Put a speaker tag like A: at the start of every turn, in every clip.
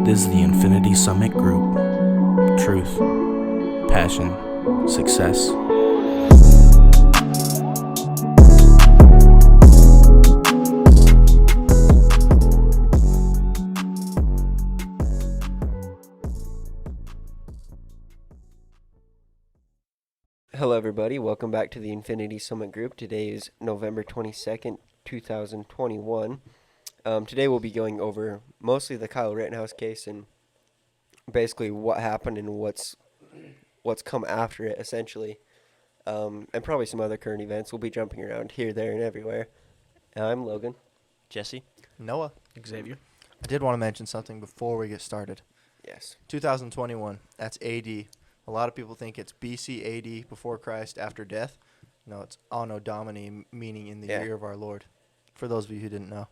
A: This is the Infinity Summit Group. Truth, passion, success.
B: Hello everybody, welcome back to the Infinity Summit Group. Today is November 22nd, 2021. Today we'll be going over mostly the Kyle Rittenhouse case and basically what happened and what's come after it, essentially. And probably some other current events. We'll be jumping around here, there, and everywhere. I'm Logan.
C: Jesse.
D: Noah.
A: Xavier.
D: I did want to mention something before we get started.
B: Yes.
D: 2021, that's AD. A lot of people think it's BC AD, before Christ, after death. No, it's Anno Domini, meaning in the year of our Lord. For those of you who didn't know.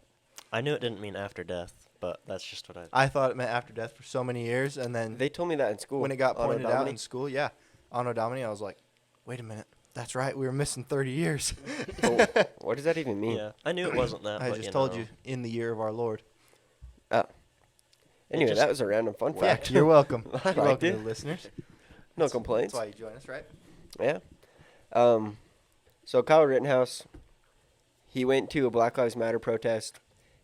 C: I knew it didn't mean after death, but that's just what
D: I thought it meant after death for so many years, and then
B: They told me that in school.
D: when it got
B: Anno
D: pointed out
B: Domini.
D: in school, Anno Domini, I was like, wait a minute, that's right, we were missing 30 years.
B: But what does that even mean?
C: Yeah, I knew it wasn't that.
D: I
C: but
D: just told you, in the year of our Lord.
B: Anyway,
C: just-
B: that was a random fun fact.
D: You're welcome.
B: I
D: You're
B: liked
D: welcome,
B: it.
D: to listeners.
B: No complaints.
D: That's why you join us, right?
B: Yeah. So Kyle Rittenhouse, he went to a Black Lives Matter protest.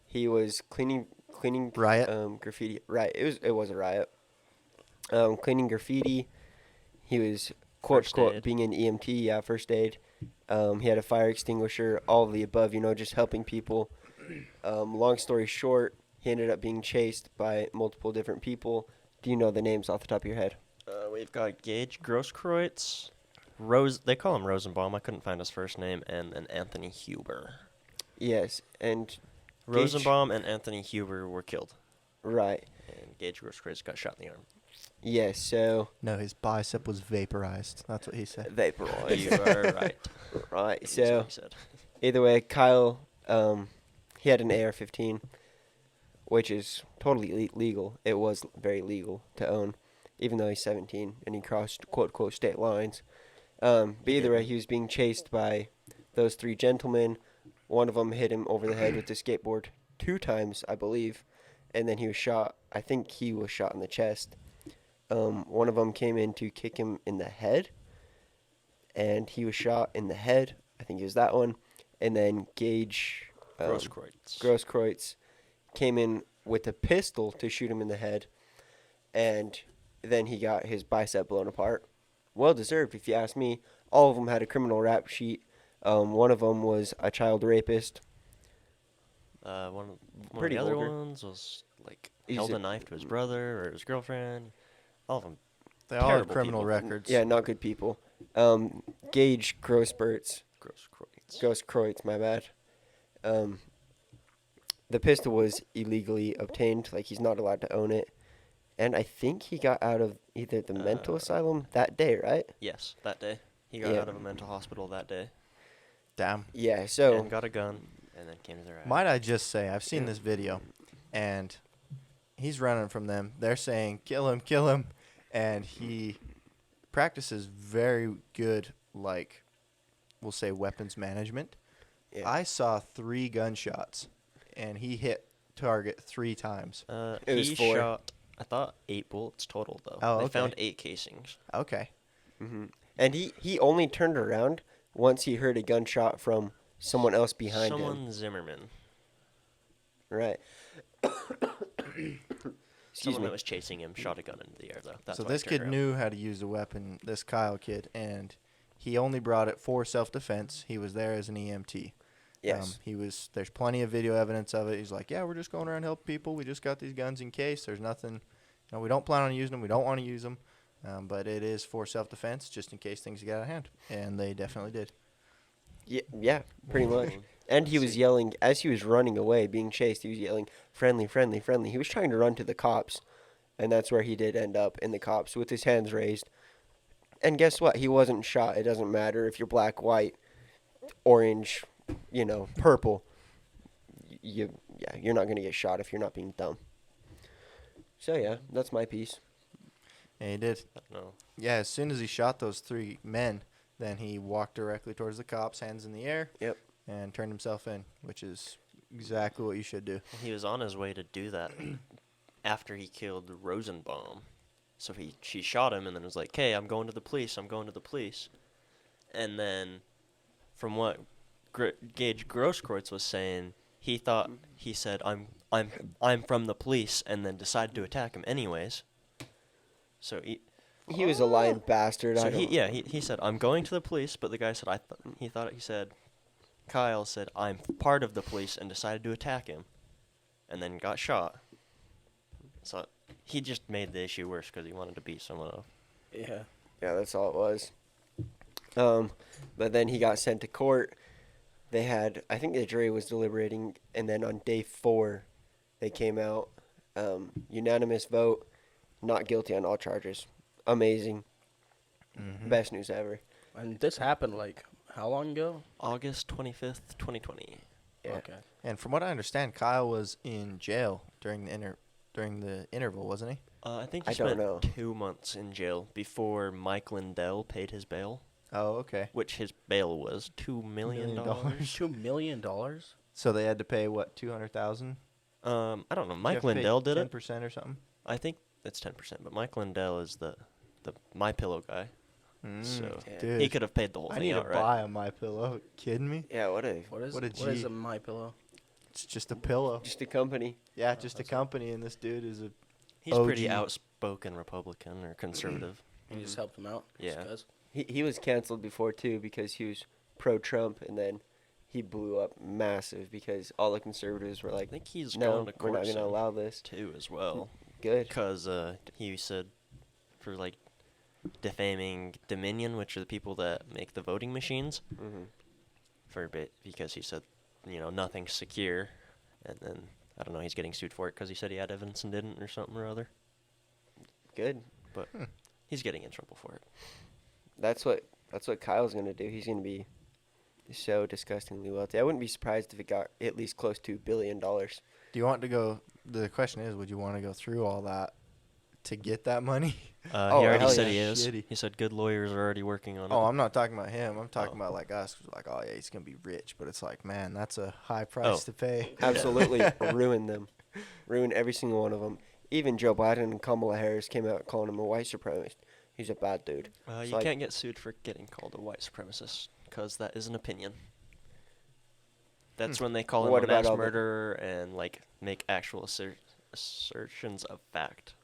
B: He was cleaning
D: Riot.
B: graffiti. Right. It was a riot. Cleaning graffiti. He was quote
C: First
B: unquote
C: aid.
B: being an EMT. Yeah, first aid. He had a fire extinguisher. All of the above. Just helping people. Long story short, he ended up being chased by multiple different people. Do you know the names off the top of your head?
C: We've got Gage Grosskreutz, they call him Rosenbaum. I couldn't find his first name, and then Anthony Huber.
B: Yes, and
C: Rosenbaum and Anthony Huber were killed,
B: right.
C: and Gage Grosskreutz got shot in the arm.
B: Yes, so
D: No, his bicep was vaporized. That's what he said.
B: vaporized.
C: You are right.
B: Right.
C: That's
B: So
C: what he said.
B: either way, Kyle, he had an AR-15, which is totally legal. It was very legal to own, even though he's 17 and he crossed quote unquote state lines. But either way, he was being chased by those three gentlemen. One of them hit him over the head with the skateboard 2 times, I believe, and then he was shot. I think he was shot in the chest. One of them came in to kick him in the head, and he was shot in the head. I think it was that one. And then Gage Grosskreutz came in with a pistol to shoot him in the head, and then he got his bicep blown apart. Well deserved, if you ask me. All of them had a criminal rap sheet. One of them was a child rapist.
C: One of
B: Pretty
C: the other
B: vulgar.
C: ones was
B: He's
C: held
B: a-
C: a knife to his brother or his girlfriend. All of them.
D: They all had
C: Terrible
D: criminal
C: people.
D: records.
B: Yeah, not good people. Gage Grosskreutz, my bad. The pistol was illegally obtained. Like, he's not allowed to own it. And I think he got out of either the mental asylum that day, right?
C: Yes, that day. He got
B: Yeah.
C: out of a mental hospital that day
D: Damn.
B: Yeah, so
C: and got a gun and then came to their
D: Might I just say, I've seen this video, and he's running from them. They're saying, kill him, and he practices very good, we'll say weapons management.
B: yeah.
D: I saw 3 gunshots, and he hit target 3 times.
B: It was
C: he
B: 4.
C: shot, I thought, 8 bullets total, though.
D: Oh,
C: They
D: okay.
C: found 8 casings.
D: Okay.
B: And he only turned around once he heard a gunshot from someone else behind
C: Someone
B: him.
C: Zimmerman.
B: Right. Excuse
C: Someone
B: me.
C: that was chasing him shot a gun into the air, though. That's
D: So
C: why he
D: this
C: turned
D: kid
C: around.
D: knew how to use a weapon, this Kyle kid, and he only brought it for self-defense. He was there as an EMT.
B: Yes.
D: There's plenty of video evidence of it. He's like, yeah, we're just going around helping people. We just got these guns in case. There's nothing, we don't plan on using them. We don't want to use them. But it is for self-defense, just in case things get out of hand. And they definitely did.
B: Yeah, pretty much. And he was yelling, as he was running away, being chased, he was yelling, friendly, friendly, friendly. He was trying to run to the cops, and that's where he did end up, in the cops, with his hands raised. And guess what? He wasn't shot. It doesn't matter if you're black, white, orange, purple. You're not going to get shot if you're not being dumb. So, yeah, that's my piece.
D: And he did.
C: No.
D: Yeah, as soon as he shot those 3 men, then he walked directly towards the cops, hands in the air.
B: Yep.
D: And turned himself in, which is exactly what you should do.
C: He was on his way to do that after he killed Rosenbaum. So she shot him and then was like, "Hey, I'm going to the police. I'm going to the police." And then, from what Gage Grosskreutz was saying, he said, "I'm from the police," and then decided to attack him anyways. So
B: he was a lying bastard.
C: So he said, "I'm going to the police," but the guy said, Kyle said, "I'm part of the police," and decided to attack him, and then got shot. So he just made the issue worse because he wanted to beat someone up.
B: Yeah, that's all it was. But then he got sent to court. I think the jury was deliberating, and then on day 4, they came out, unanimous vote, not guilty on all charges. Amazing.
D: Mm-hmm.
B: Best news ever.
A: And this happened like how long ago?
C: August 25th, 2020.
B: Yeah.
A: Okay.
D: And from what I understand, Kyle was in jail during the interval, wasn't he?
C: I think he
B: I don't
C: spent
B: know.
C: 2 months in jail before Mike Lindell paid his bail,
D: Oh, okay.
C: which his bail was $2 million.
A: $2 million?
D: So they had to pay what, 200,000?
C: I don't know. Mike Lindell did it.
D: 10% or something.
C: I think it's 10%, but Mike Lindell is the My Pillow guy. So
B: Yeah.
D: Dude,
C: he could have paid the whole
D: I
C: thing
D: need to
C: outright.
D: buy a My Pillow. Kidding me?
B: Yeah, what a
A: What is
D: What a
A: what is
D: G.
A: a My Pillow?
D: It's just a pillow.
B: just a company.
D: Yeah, just a company, and this dude is a.
C: He's pretty
D: OG.
C: outspoken Republican or conservative.
A: And you just helped him out?
C: Yeah.
A: Just 'cause?
B: He was canceled before too because he was pro-Trump, and then he blew up massive because all the conservatives were
C: I
B: like,
C: think he's
B: "No,
C: going to
B: we're
C: court
B: not going to
C: soon,
B: allow this."
C: too as well.
B: Good.
C: Because he said for like defaming Dominion, which are the people that make the voting machines,
B: Hmm.
C: for a bit, because he said, nothing's secure, and then I don't know, he's getting sued for it because he said he had evidence and didn't, or something or other.
B: Good.
C: But he's getting in trouble for it.
B: That's what Kyle's going to do. He's going to be so disgustingly wealthy. I wouldn't be surprised if it got at least close to $1 billion.
D: Do you want to go? The question is, would you want to go through all that to get that money?
C: He
B: Oh,
C: already
B: hell
C: said
B: yeah.
C: he is.
D: Shitty.
C: He said good lawyers are already working on it.
D: Oh, I'm not talking about him. I'm talking
C: Oh.
D: about like us. Like, oh yeah, he's gonna be rich, but it's like, man, that's a high price to pay.
B: Absolutely ruin them. Ruin every single one of them. Even Joe Biden and Kamala Harris came out calling him a white supremacist. He's a bad dude. It's
C: You
B: like-
C: can't get sued for getting called a white supremacist because that is an opinion. That's when they call him
B: What
C: a
B: about
C: mass
B: all the-
C: murderer and like make actual assertions of fact.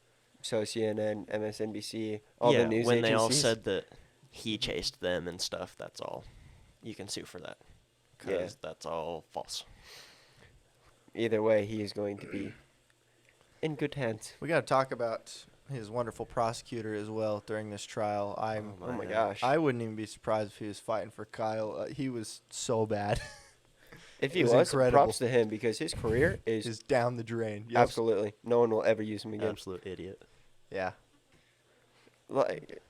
B: So CNN, MSNBC, all
C: yeah,
B: the news
C: when they all
B: agencies.
C: said that he chased them and stuff, that's all. You can sue for that because that's all false.
B: Either way, he is going to be in good hands.
D: We got to talk about his wonderful prosecutor as well during this trial.
B: Oh my gosh.
D: I wouldn't even be surprised if he was fighting for Kyle. He was so bad.
B: If he
D: It was
B: was,
D: incredible.
B: props to him because his career is
D: Is down the drain. Yep.
B: absolutely. No one will ever use him again.
C: Absolute idiot.
D: Yeah.
B: Like,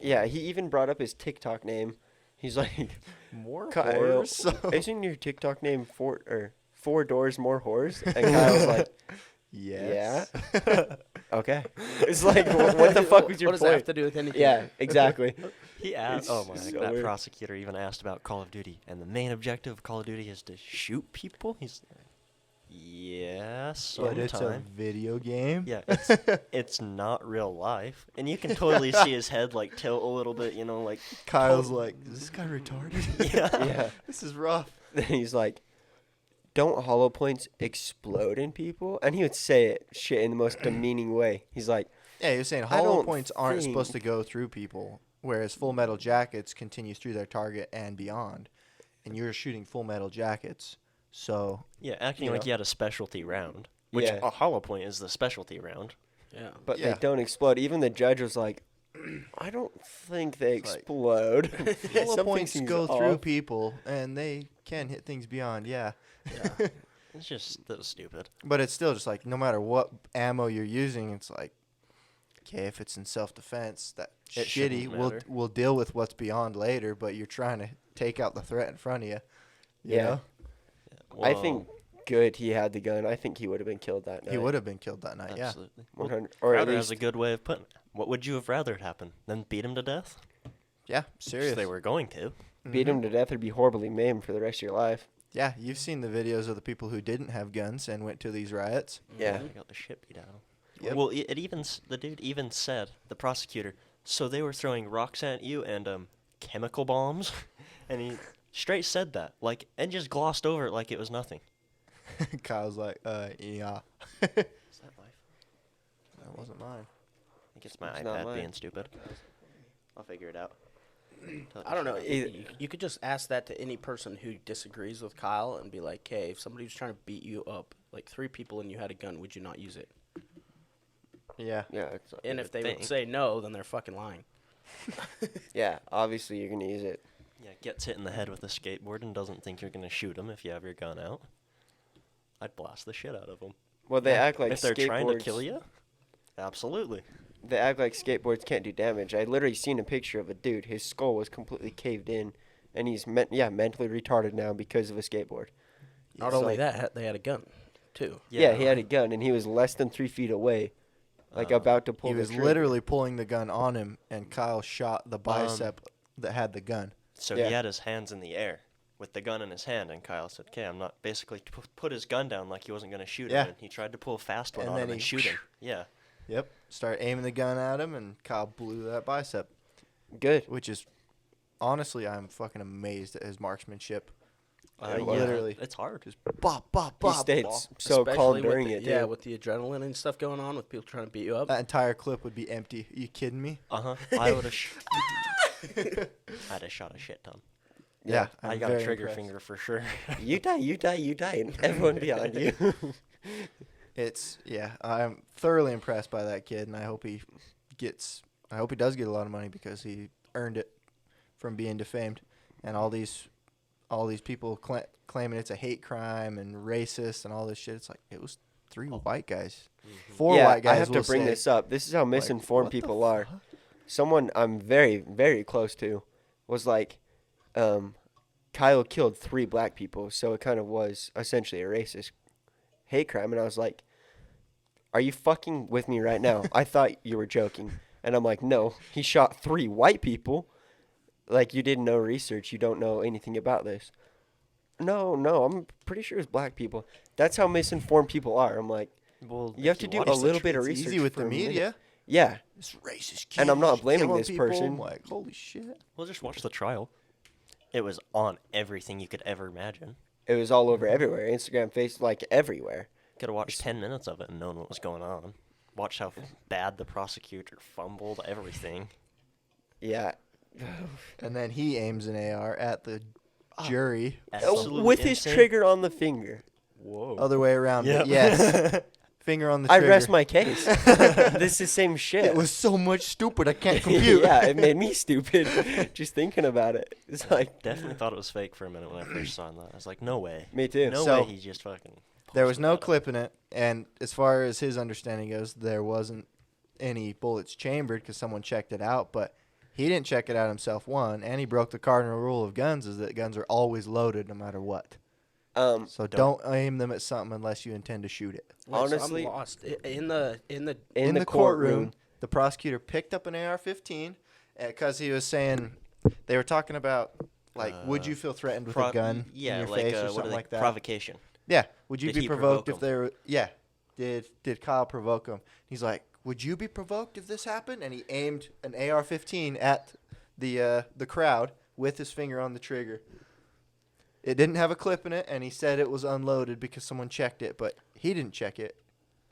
B: yeah, he even brought up his TikTok name. He's like,
D: More
B: Kyle,
D: horrors. So.
B: isn't your TikTok name four doors more whores? And Kyle's like,
D: Yes.
B: okay. It's like, what the fuck was your
A: What does that have
B: point?
A: to do with anything?
B: Yeah, exactly.
C: He asked.
B: It's
C: Oh my!
B: so
C: That
B: weird.
C: prosecutor even asked about Call of Duty, and the main objective of Call of Duty is to shoot people. He's like, yeah,
D: But it's a
C: sometime.
D: video game.
C: Yeah, it's not real life, and you can totally see his head like tilt a little bit. Like
D: Kyle's like, is this guy retarded?
C: yeah.
B: Yeah.
D: This is rough.
B: Then he's like, don't hollow points explode in people? And he would say it shit in the most demeaning way. He's like,
D: Yeah, he was saying
B: I
D: hollow
B: don't
D: points aren't supposed to
B: think-
D: go through people, whereas Full Metal Jackets continues through their target and beyond. And you're shooting Full Metal Jackets, so
C: Yeah, acting
B: You
C: like
B: know.
C: you had a specialty round, which
B: Yeah.
C: a hollow point is the specialty round.
A: Yeah.
B: but
D: Yeah.
B: they don't explode. Even the judge was like, I don't think they
D: It's like-
B: explode.
D: hollow
B: Something
D: points
B: seems
D: go through
B: off.
D: people, and they can hit things beyond, yeah.
A: Yeah.
C: It's just that was stupid.
D: But it's still just like, no matter what ammo you're using, it's like, okay, if it's in self-defense, that
C: It
D: shitty.
C: shouldn't
D: We'll
C: matter.
D: we'll deal with what's beyond later, but you're trying to take out the threat in front of you. You
B: Yeah.
D: know?
B: I think good he had the gun. I think he would have been killed that night.
D: He would have been killed that night, yeah.
C: absolutely.
B: 100, or at
C: Rather has
B: least
C: a good way of putting it. What would you have rather happen than beat him to death?
D: Yeah,
C: Which
D: serious.
C: they were going to.
B: beat him to death or be horribly maimed for the rest of your life.
D: Yeah, you've seen the videos of the people who didn't have guns and went to these riots.
B: Yeah.
C: They got the shit beat out of 'em.
D: Yep.
C: Well, it even the dude even said, the prosecutor, so they were throwing rocks at you and chemical bombs, and he straight said that, like, and just glossed over it like it was nothing.
D: Kyle's like, yeah.
C: Is that my phone?
D: That wasn't mine.
C: I think it's my
B: It's not
C: iPad
B: mine.
C: being stupid. I'll figure it out.
E: I don't know.
B: Either-
E: You could just ask that to any person who disagrees with Kyle and be like, "Hey, if somebody was trying to beat you up, like 3 people, and you had a gun, would you not use it?"
D: Yeah.
B: Yeah, it's,
E: And if they
C: think.
E: would say no, then they're fucking lying.
B: yeah, obviously you're gonna use it.
C: Yeah, gets hit in the head with a skateboard and doesn't think you're gonna shoot him if you have your gun out. I'd blast the shit out of them.
B: Well, they act like
C: if they're trying to
B: skateboards-
C: kill you, absolutely.
B: They act like skateboards can't do damage. I literally seen a picture of a dude. His skull was completely caved in, and he's mentally retarded now because of a skateboard.
E: Not
B: So,
E: only
B: like-
E: that, they had a gun, too.
B: Yeah, he had a gun, and he was less than 3 feet away, like about to pull
D: He
B: the
D: was
B: trigger.
D: literally pulling the gun on him, and Kyle shot the bicep that had the gun.
C: So
B: Yeah.
C: he had his hands in the air with the gun in his hand, and Kyle said, "Okay, I'm not." Basically, put his gun down like he wasn't gonna shoot
D: Yeah.
C: him, and he tried to pull a fast one
D: And
C: on
D: then
C: him and
D: he-
C: shoot him. Yeah.
D: Yep. Start aiming the gun at him, and Kyle blew that bicep.
B: Good.
D: Which is, honestly, I'm fucking amazed at his marksmanship.
C: Yeah,
D: literally.
C: it's hard.
D: Just bop, bop,
B: He
D: bop.
B: stayed
D: bop.
B: so calm
E: Especially
B: during
E: with
B: it,
E: the, Yeah,
B: too.
E: with the adrenaline and stuff going on, with people trying to beat you up.
D: That entire clip would be empty. Are you kidding me?
C: I would have. I'd have shot a shit ton.
D: Yeah.
C: I
D: I'm
C: got a
D: very
C: trigger
D: impressed.
C: finger for sure.
B: You die, and everyone behind you.
D: I'm thoroughly impressed by that kid, and I hope he does get a lot of money because he earned it from being defamed, and all these people claiming it's a hate crime and racist and all this shit. It's like it was 3 white guys, 4
B: yeah,
D: white guys.
B: I have to
D: will
B: bring
D: say.
B: this up. This is how misinformed
D: what the
B: people are.
D: fuck?
B: Someone I'm very, very close to was like, Kyle killed 3 black people, so it kind of was essentially a racist hate crime. And I was like, are you fucking with me right now? I thought you were joking. And I'm like, no, he shot 3 white people. Like, you did no research. You don't know anything about this. No, I'm pretty sure it's black people. That's how misinformed people are. I'm like,
C: Well,
B: you have to do a little bit of
D: It's
B: research.
D: easy with
B: for
D: the
B: a minute.
D: media.
B: Yeah.
D: This racist kid.
B: And I'm not
D: is
B: blaming
D: killing
B: this
D: people.
B: person.
D: I'm like, holy shit.
C: Well, just watch the trial. It was on everything you could ever imagine.
B: It was all over everywhere. Instagram, Facebook, like everywhere.
C: Could have watched 10 minutes of it and known what was going on. Watch how bad the prosecutor fumbled everything.
B: Yeah.
D: And then he aims an AR at the jury.
C: Absolutely
B: With his
C: insane.
B: trigger on the finger.
C: Whoa.
D: Other way around.
C: Yep.
D: But yes. Finger on the
B: I
D: trigger.
B: rest my case. This is the same shit.
D: It was so much stupid I can't compute.
B: Yeah, it made me stupid just thinking about it. It's like,
C: Definitely thought it was fake for a minute when I first saw that. I was like, no way.
B: me too.
C: No
D: So,
C: way he just fucking.
D: There was
C: posted
D: no
C: that up.
D: clip in it, and as far as his understanding goes, there wasn't any bullets chambered because someone checked it out, but he didn't check it out himself, one, and he broke the cardinal rule of guns is that guns are always loaded no matter what. So don't aim them at something unless you intend to shoot it.
B: Honestly-
E: I'm lost. In the
B: in
D: the courtroom, the prosecutor picked up an AR-15 because he was saying they were talking about, like, would you feel threatened with a gun
C: yeah,
D: in your
C: like,
D: face or
C: what are
D: something
C: they-
D: like that?
C: Provocation.
D: Yeah. Would you
C: Did
D: be
C: he
D: provoked
C: provoke
D: if they were? Yeah. Did Kyle provoke him? He's like, would you be provoked if this happened? And he aimed an AR-15 at the crowd with his finger on the trigger. It didn't have a clip in it, and he said it was unloaded because someone checked it, but he didn't check it,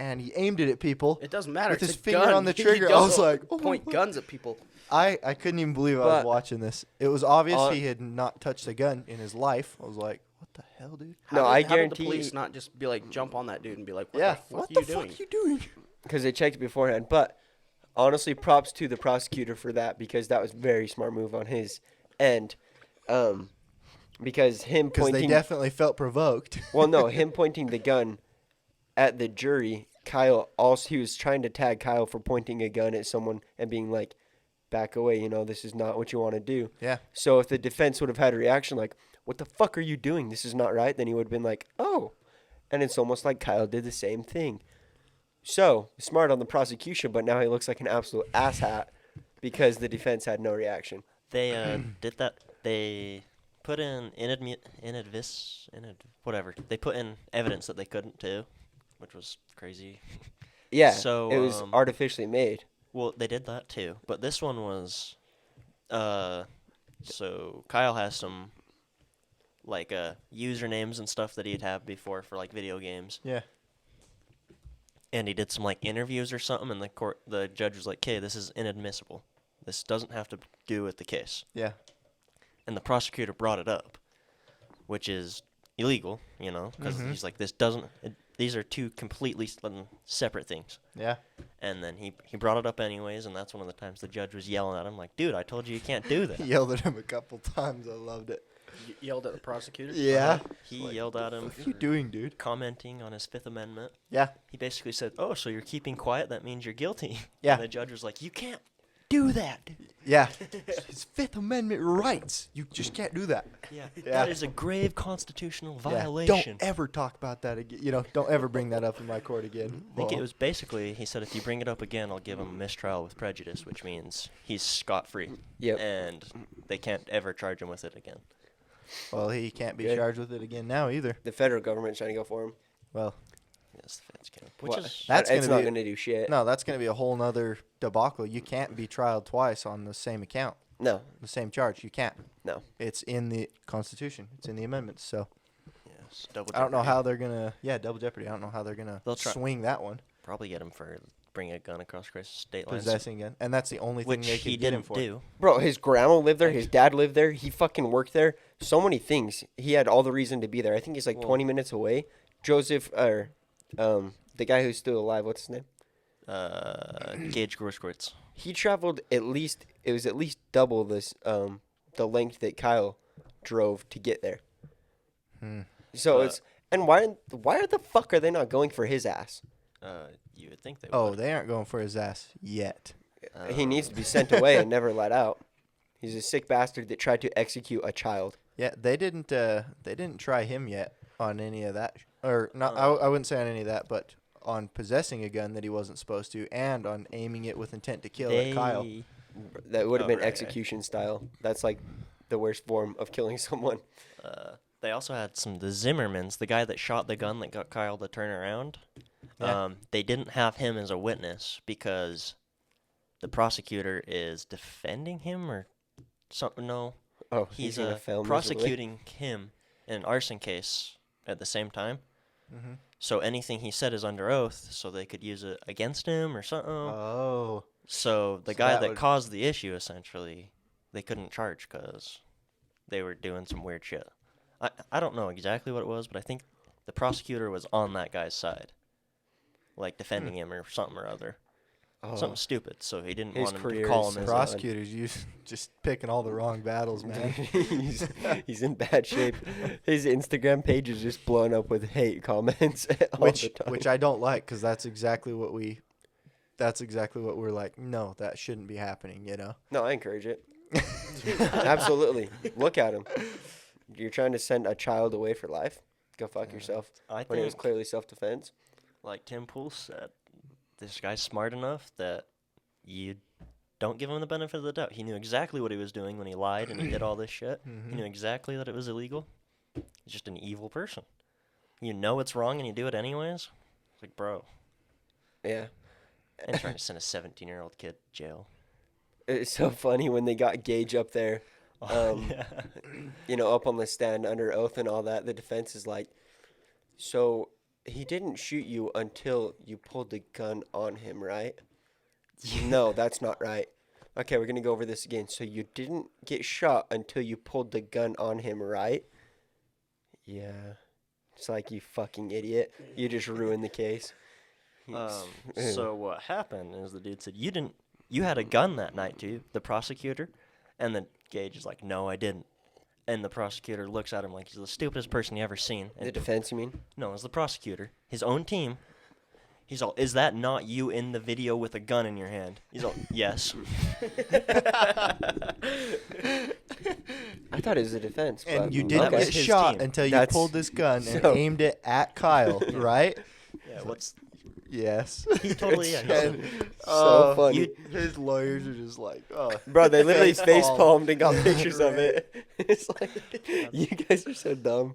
D: and he aimed it at people.
E: It doesn't matter.
D: With
E: It's
D: his
E: a
D: finger
E: gun.
D: on the
E: You
D: trigger, I
E: don't
D: was like, oh my
E: point
D: God.
E: guns at people.
D: I couldn't even believe I was
B: But-
D: watching this. It was obvious
B: On-
D: he had not touched a gun in his life. I was like, what the hell, dude?
B: No,
E: How
B: I
E: did
B: guarantee
E: the police
B: you-
E: not just be like, jump on that dude and be like, what
D: Yeah.
E: the fuck
D: What
E: are
D: the
E: you doing?
D: fuck you doing?
B: because they checked beforehand. But honestly, props to the prosecutor for that because that was a very smart move on his end. Because him
D: Because they
B: pointing,
D: definitely felt provoked.
B: well, no, him pointing the gun at the jury. Kyle also he was trying to tag Kyle for pointing a gun at someone and being like, "Back away, this is not what you want to do."
D: Yeah.
B: So if the defense would have had a reaction like, "What the fuck are you doing? This is not right," then he would have been like, "Oh," and it's almost like Kyle did the same thing. So smart on the prosecution, but now he looks like an absolute asshat because the defense had no reaction.
C: They did that. They put in whatever. They put in evidence that they couldn't too, which was crazy.
B: Yeah,
C: So
B: it was artificially made.
C: well, they did that too, but this one was, so Kyle has some like usernames and stuff that he'd have before for like video games,
D: Yeah.
C: and he did some like interviews or something, and the judge was like, "Okay, this is inadmissible. This doesn't have to do with the case."
D: Yeah.
C: And the prosecutor brought it up, which is illegal, because
D: Mhm.
C: he's like, these are two completely separate things.
D: Yeah.
C: And then he brought it up anyways, and that's one of the times the judge was yelling at him, like, dude, I told you can't do that.
D: He yelled at him a couple times. I loved it.
E: You yelled at the prosecutor?
D: Yeah.
C: He yelled at him
D: What are you doing, dude?
C: commenting on his Fifth Amendment.
D: Yeah.
C: He basically said, oh, so you're keeping quiet? That means you're guilty.
D: Yeah.
C: And the judge was like, you can't do that.
D: Yeah. His Fifth Amendment rights. You just can't do that.
C: Yeah.
D: Yeah.
C: That is a grave constitutional
D: Yeah.
C: violation.
D: Don't ever talk about that again. Don't ever bring that up in my court again.
C: I think it was basically, he said, if you bring it up again, I'll give him a mistrial with prejudice, which means he's scot-free.
B: Yep.
C: And they can't ever charge him with it again.
D: Well, he can't be
B: Good.
D: charged with it again now either.
B: The federal government's trying to go for him.
D: Well,
C: Yes, the feds can. Which
B: Well,
C: is,
D: That's
B: it's
D: gonna
B: not
D: be-
B: going to do shit.
D: no, that's going to be a whole nother debacle. You can't be trialed twice on the same account,
B: No.
D: the same charge. You can't.
B: No.
D: It's in the Constitution. It's in the amendments. So
C: yes, double
D: I don't know
C: jeopardy.
D: how they're gonna. Yeah, double jeopardy. I don't know how they're gonna
C: They'll try-
D: swing that one.
C: Probably get him for bringing a gun across state lines.
D: Possessing it, and that's the only thing
C: Which
D: they
C: he
D: could get him
C: didn't
D: for.
C: do.
B: Bro, his grandma lived there. His dad lived there. He fucking worked there. So many things. He had all the reason to be there. I think he's like
C: Well-
B: 20 minutes away. Joseph, or the guy who's still alive, what's his name?
C: Gage Grosskreutz.
B: He traveled at least double this the length that Kyle drove to get there.
D: Hmm.
B: So
C: But-
B: it's and why the fuck are they not going for his ass?
C: You would think they
D: Oh,
C: would.
D: they aren't going for his ass yet.
B: He needs to be sent away and never let out. He's a sick bastard that tried to execute a child.
D: Yeah, they didn't. They didn't try him yet on any of that, or not.
C: Uh.
D: I wouldn't say on any of that, but on possessing a gun that he wasn't supposed to, and on aiming it with intent to kill at Kyle.
B: That would have
C: Oh,
B: been
C: right.
B: execution style. That's like the worst form of killing someone.
C: They also had the Zimmermans, the guy that shot the gun that got Kyle to turn around.
D: Yeah.
C: They didn't have him as a witness because the prosecutor is defending him or something. No,
B: Oh,
C: he's
B: gonna fail miserably.
C: prosecuting him in an arson case at the same time.
D: Mm-hmm.
C: So anything he said is under oath, so they could use it against him or something.
D: Oh,
C: So the
D: So
C: guy
D: that
C: that
D: would-
C: caused the issue, essentially, they couldn't charge because they were doing some weird shit. I don't know exactly what it was, but I think the prosecutor was on that guy's side, like defending him or something or other.
B: Oh.
C: Something stupid, so he didn't
B: His
C: want him to
B: career
C: call
B: is
C: him as
B: so
C: a...
D: prosecutors, you just picking all the wrong battles, man.
B: he's in bad shape. His Instagram page is just blown up with hate comments all
D: which
B: the time.
D: which I don't like, because that's exactly what we're like. No, that shouldn't be happening.
B: No, I encourage it. Absolutely. Look at him. You're trying to send a child away for life? Go fuck yourself.
C: I
B: When it was
C: think,
B: clearly self-defense.
C: like Tim Pool said, this guy's smart enough that you don't give him the benefit of the doubt. He knew exactly what he was doing when he lied and he did all this shit. He knew exactly that it was illegal. He's just an evil person. You know it's wrong and you do it anyways? It's like, bro,
B: Yeah.
C: I ain't trying to send a 17-year-old kid to jail.
B: It's so funny when they got Gage up there,
C: Yeah.
B: up on the stand under oath and all that. The defense is like, so he didn't shoot you until you pulled the gun on him, right? No, that's not right. Okay, we're going to go over this again. So you didn't get shot until you pulled the gun on him, right? Yeah. It's like, you fucking idiot. You just ruined the case.
C: So what happened is the dude said, you had a gun that night too, the prosecutor? And the Gage is like, no, I didn't. And the prosecutor looks at him like he's the stupidest person you ever seen.
B: The
C: And
B: defense, you mean?
C: no, it's the prosecutor, his own team. He's all, is that not you in the video with a gun in your hand? He's all, yes.
B: I thought it was the defense.
D: And
B: but
D: you
C: That
D: didn't
C: was
D: get
C: his
D: shot
C: team.
D: until you
B: That's
D: pulled this gun and
B: so-
D: aimed it at Kyle, right?
C: Yeah, what's...
D: Yes.
C: He totally, yeah.
D: And,
B: So funny.
D: His lawyers are just like, oh.
B: Bro, they literally
D: Face
B: face
D: palm.
B: palmed and got pictures of
D: Right.
B: it. It's like, you guys are so dumb.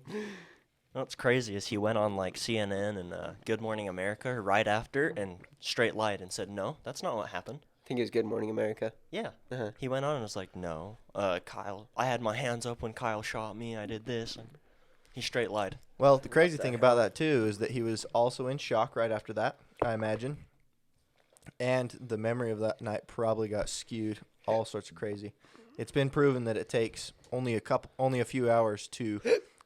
C: What's crazy is he went on like CNN and Good Morning America right after and straight lied and said, no, that's not what happened.
B: I think it was Good Morning America.
C: Yeah.
B: Uh-huh.
C: He went on and was like, no, Kyle, I had my hands up when Kyle shot me. I did this. And he straight lied.
D: Well, the crazy thing about that, too, is that he was also in shock right after that, I imagine. And the memory of that night probably got skewed, all sorts of crazy. It's been proven that it takes only a few hours to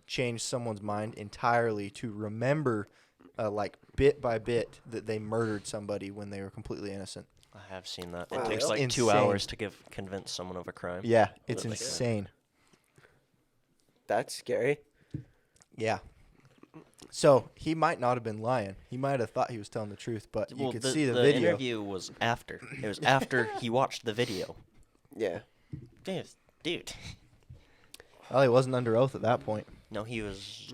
D: change someone's mind entirely, to remember, like, bit by bit that they murdered somebody when they were completely innocent.
C: I have seen that.
B: Wow,
C: It takes
B: that's
C: like 2
D: insane.
C: hours to convince someone of a crime.
D: Yeah, it's
C: That they commit.
D: insane.
B: That's scary.
D: Yeah. So he might not have been lying. He might have thought he was telling the truth, but you could see the video.
C: interview was after. It was after he watched the video.
B: Yeah.
C: Dude.
D: Well, he wasn't under oath at that point.
C: No, he was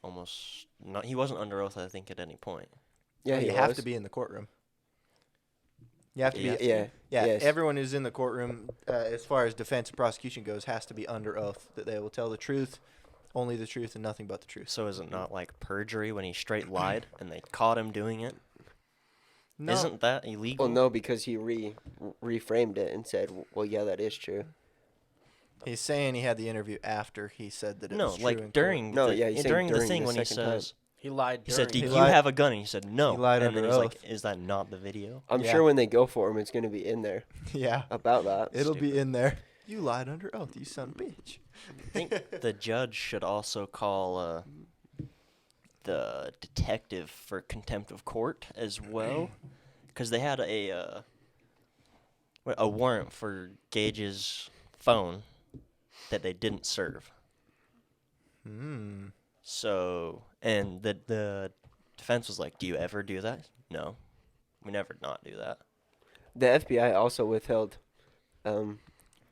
C: almost not. He wasn't under oath, I think, at any point.
B: Yeah,
D: Well,
B: he
D: you have
B: was.
D: to be in the courtroom. You have to
C: Yeah.
D: be.
B: Yeah.
D: Yeah,
B: Yes.
D: everyone who's in the courtroom, as far as defense and prosecution goes, has to be under oath that they will tell the truth, only the truth, and nothing but the truth.
C: So is it not like perjury when he straight lied and they caught him doing it?
D: No,
C: Isn't that illegal?
B: Well, no, because he reframed it and said, "Well, yeah, that is true."
D: he's saying he had the interview after he said that it
C: No,
D: was true. in
C: like
D: court.
C: during.
B: No,
C: the,
B: yeah, he's saying
C: during the
B: during
C: thing
B: the
C: when he
B: second time.
C: says.
E: He lied.
C: He said, "Do
D: He
C: you
D: lied-
C: have a gun?" And he said, "No."
D: he lied
C: and then
D: under
C: he's
D: oath.
C: like, "Is that not the video?"
B: I'm
D: Yeah.
B: sure when they go for him, it's going to be in there
D: Yeah,
B: about that.
D: it'll
C: Stupid.
D: be in there. You lied under oath, you son of a bitch.
C: I think the judge should also call the detective for contempt of court as well, because they had a warrant for Gage's phone that they didn't serve.
D: Hmm.
C: So, and the defense was like, "Do you ever do that?" No, we never not do that.
B: The FBI also withheld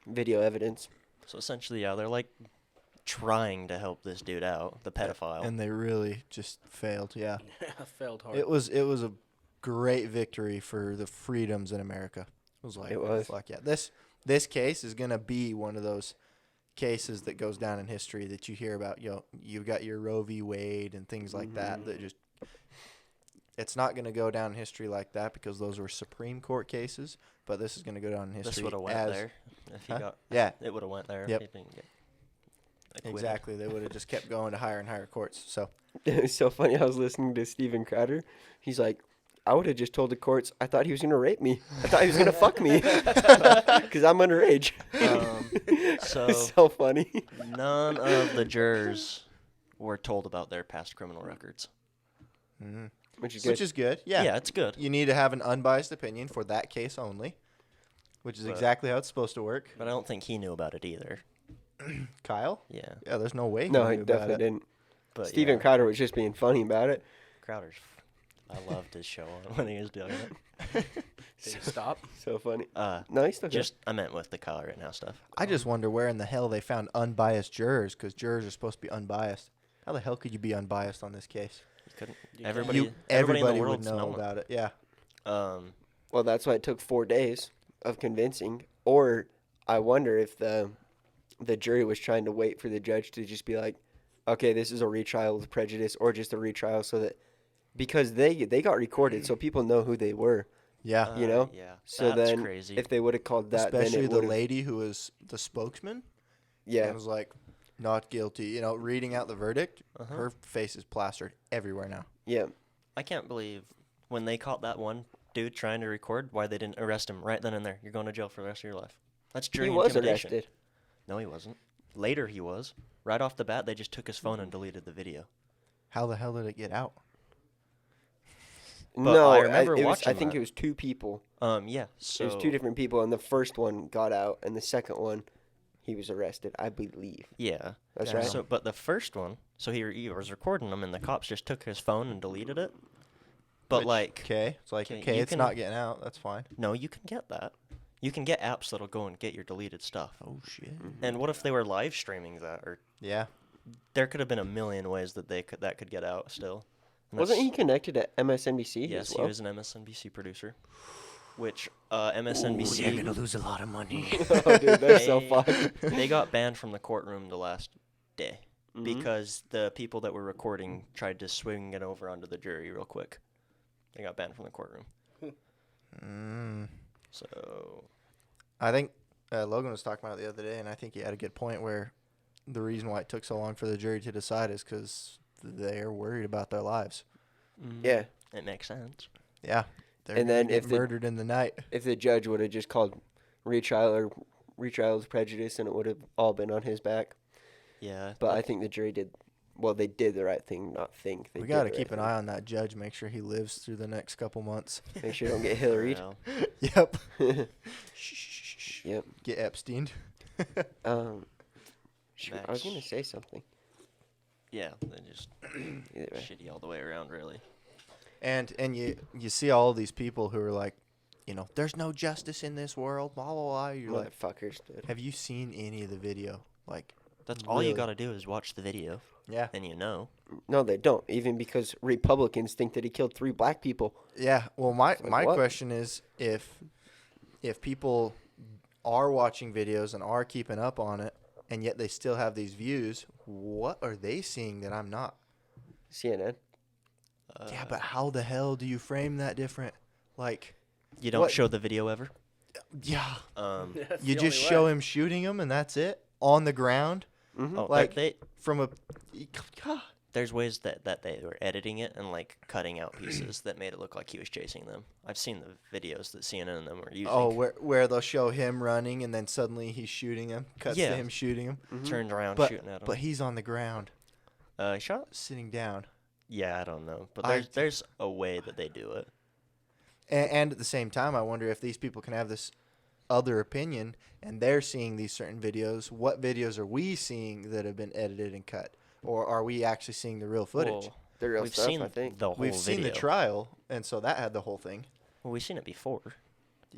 B: video evidence.
C: So essentially, yeah, they're like trying to help this dude out, the pedophile.
D: And they really just failed. Yeah,
E: Failed hard.
D: it was a great victory for the freedoms in America. It was like,
B: It was.
D: fuck yeah. This case is gonna be one of those cases that goes down in history that you hear about. You've got your Roe v. Wade and things like that. That just, it's not gonna go down in history like that because those were Supreme Court cases. But this is gonna go down in history.
C: This would have went
D: as,
C: there if he
D: Huh?
C: got.
D: Yeah.
C: It would have went there.
D: Yep.
C: If he didn't get acquitted.
D: Exactly. They would have just kept going to higher and higher courts. So
B: It was so funny. I was listening to Steven Crowder. He's like, I would have just told the courts, I thought he was going to rape me. I thought he was going to fuck me because I'm underage.
C: So
B: It's so funny.
C: none of the jurors were told about their past criminal records.
B: Which is good.
D: which is good. Yeah.
C: Yeah, it's good.
D: You need to have an unbiased opinion for that case only, which is
C: But-
D: exactly how it's supposed to work.
C: But I don't think he knew about it either.
D: Kyle?
C: Yeah.
D: Yeah, there's no way.
B: No,
D: he
B: he
D: knew about
B: definitely
D: it.
B: didn't.
C: But
B: Steven
C: yeah,
B: Crowder was just being funny about it.
C: Crowder's. I loved his show on when he was doing it.
E: Did he stop?
B: So funny.
C: Uh,
B: No, he's still
C: just I meant with the Kyle Rittenhouse stuff.
D: I just wonder where in the hell they found unbiased jurors, because jurors are supposed to be unbiased. How the hell could you be unbiased on this case?
C: You couldn't.
E: You
C: Everybody.
D: You,
C: everybody in the
D: would
C: world's
D: know
C: known.
D: about it. Yeah.
B: Well, that's why it took 4 days of convincing. Or I wonder if the jury was trying to wait for the judge to just be like, okay, this is a retrial with prejudice, or just a retrial so that because they got recorded, so people know who they were.
D: Yeah.
B: You know?
C: Yeah.
B: So
C: that's
B: then
C: crazy.
B: if they would have called that,
D: Especially
B: then it
D: the
B: would've-
D: lady who was the spokesman.
B: Yeah.
D: And was like, not guilty. You know, reading out the verdict, her face is plastered everywhere now.
B: Yeah.
C: I can't believe when they caught that one dude trying to record, why they didn't arrest him right then and there. You're going to jail for the rest of your life. That's jury
B: He was
C: intimidation.
B: arrested.
C: No, he wasn't. Later, he was. Right off the bat, they just took his phone and deleted the video.
D: How the hell did it get out?
C: But
B: No,
C: I remember
B: I
C: watching
B: think
C: that.
B: it was 2 people.
C: Yeah. So
B: It was 2 different people, and the first one got out, and the second one, he was arrested, I believe.
C: Yeah.
B: That's
D: Damn.
B: right.
C: So, but the first one, so he was recording them, and the cops just took his phone and deleted it. But like,
D: Okay. It's like,
C: 'kay,
D: okay,
C: you
D: it's
C: can-
D: not getting out. That's fine.
C: no, you can get that. You can get apps that'll go and get your deleted stuff.
D: Oh, shit.
C: And what if they were live streaming that? Or
D: Yeah.
C: there could have been a million ways that that could get out still. And
B: Wasn't he
C: that's-
B: connected to MSNBC
C: Yes,
B: as well?
C: he was an MSNBC producer. Which MSNBC
A: lose a lot of money.
B: Oh, dude, that's so
C: They-
B: fucked.
C: they got banned from the courtroom the last day. because the people that were recording tried to swing it over onto the jury real quick. They got banned from the courtroom. So
D: I think Logan was talking about it the other day, and I think he had a good point where the reason why it took so long for the jury to decide is because they're worried about their lives.
B: Yeah.
C: it makes sense.
D: Yeah. They're
B: And
D: gonna
B: then
D: get
B: if the-
D: murdered in the night.
B: If the judge would have just called retrial with prejudice, and it would have all been on his back.
C: Yeah,
B: But I think the jury did. Well, they did the right thing, not think. They
D: We
B: did
D: got to
B: the
D: keep
B: right
D: an eye on that judge, make sure he lives through the next couple months.
B: thing. Make sure you don't get Hillaried.
C: Well,
D: Yep.
B: Yep.
D: Get Epsteined.
B: Shoot, I was gonna say something.
C: yeah, they just
B: Either way.
C: shitty all the way around, really.
D: And you see all these people who are like, there's no justice in this world, blah, blah, blah. You're like,
B: Motherfuckers, dude.
D: have you seen any of the video? Like,
C: That's all you
D: really?
C: got to do is watch the video,
D: yeah.
C: and you know.
B: No, they don't. Even because Republicans think that he killed 3 black people.
D: Yeah. Well, my
B: what?
D: question is if people are watching videos and are keeping up on it, and yet they still have these views, what are they seeing that I'm not?
B: CNN.
D: Yeah, but how the hell do you frame that different? Like,
C: You don't
D: what-
C: show the video ever.
D: yeah,
E: That's
D: you
E: the
D: just
E: only
D: show
E: way.
D: him shooting him, and that's it on the ground.
B: Mm-hmm.
C: Oh,
D: Like-
C: they
D: From a,
C: there's ways that they were editing it and like cutting out pieces that made it look like he was chasing them. I've seen the videos that CNN and them were using.
D: oh, where they'll show him running, and then suddenly he's shooting him. Cuts
C: Yeah.
D: to him shooting him,
C: Turned around
D: but
C: shooting at him.
D: but he's on the ground,
C: He shot.
D: sitting down.
C: Yeah, I don't know, but
D: I-
C: there's a way that they do it.
D: And at the same time, I wonder if these people can have this other opinion, and they're seeing these certain videos. What videos are we seeing that have been edited and cut, or are we actually seeing the real footage?
C: Well,
B: The real
C: we've
B: stuff,
C: seen
B: I think.
C: the whole
D: We've seen
C: video.
D: the trial, and so that had the whole thing.
C: Well, we've seen it before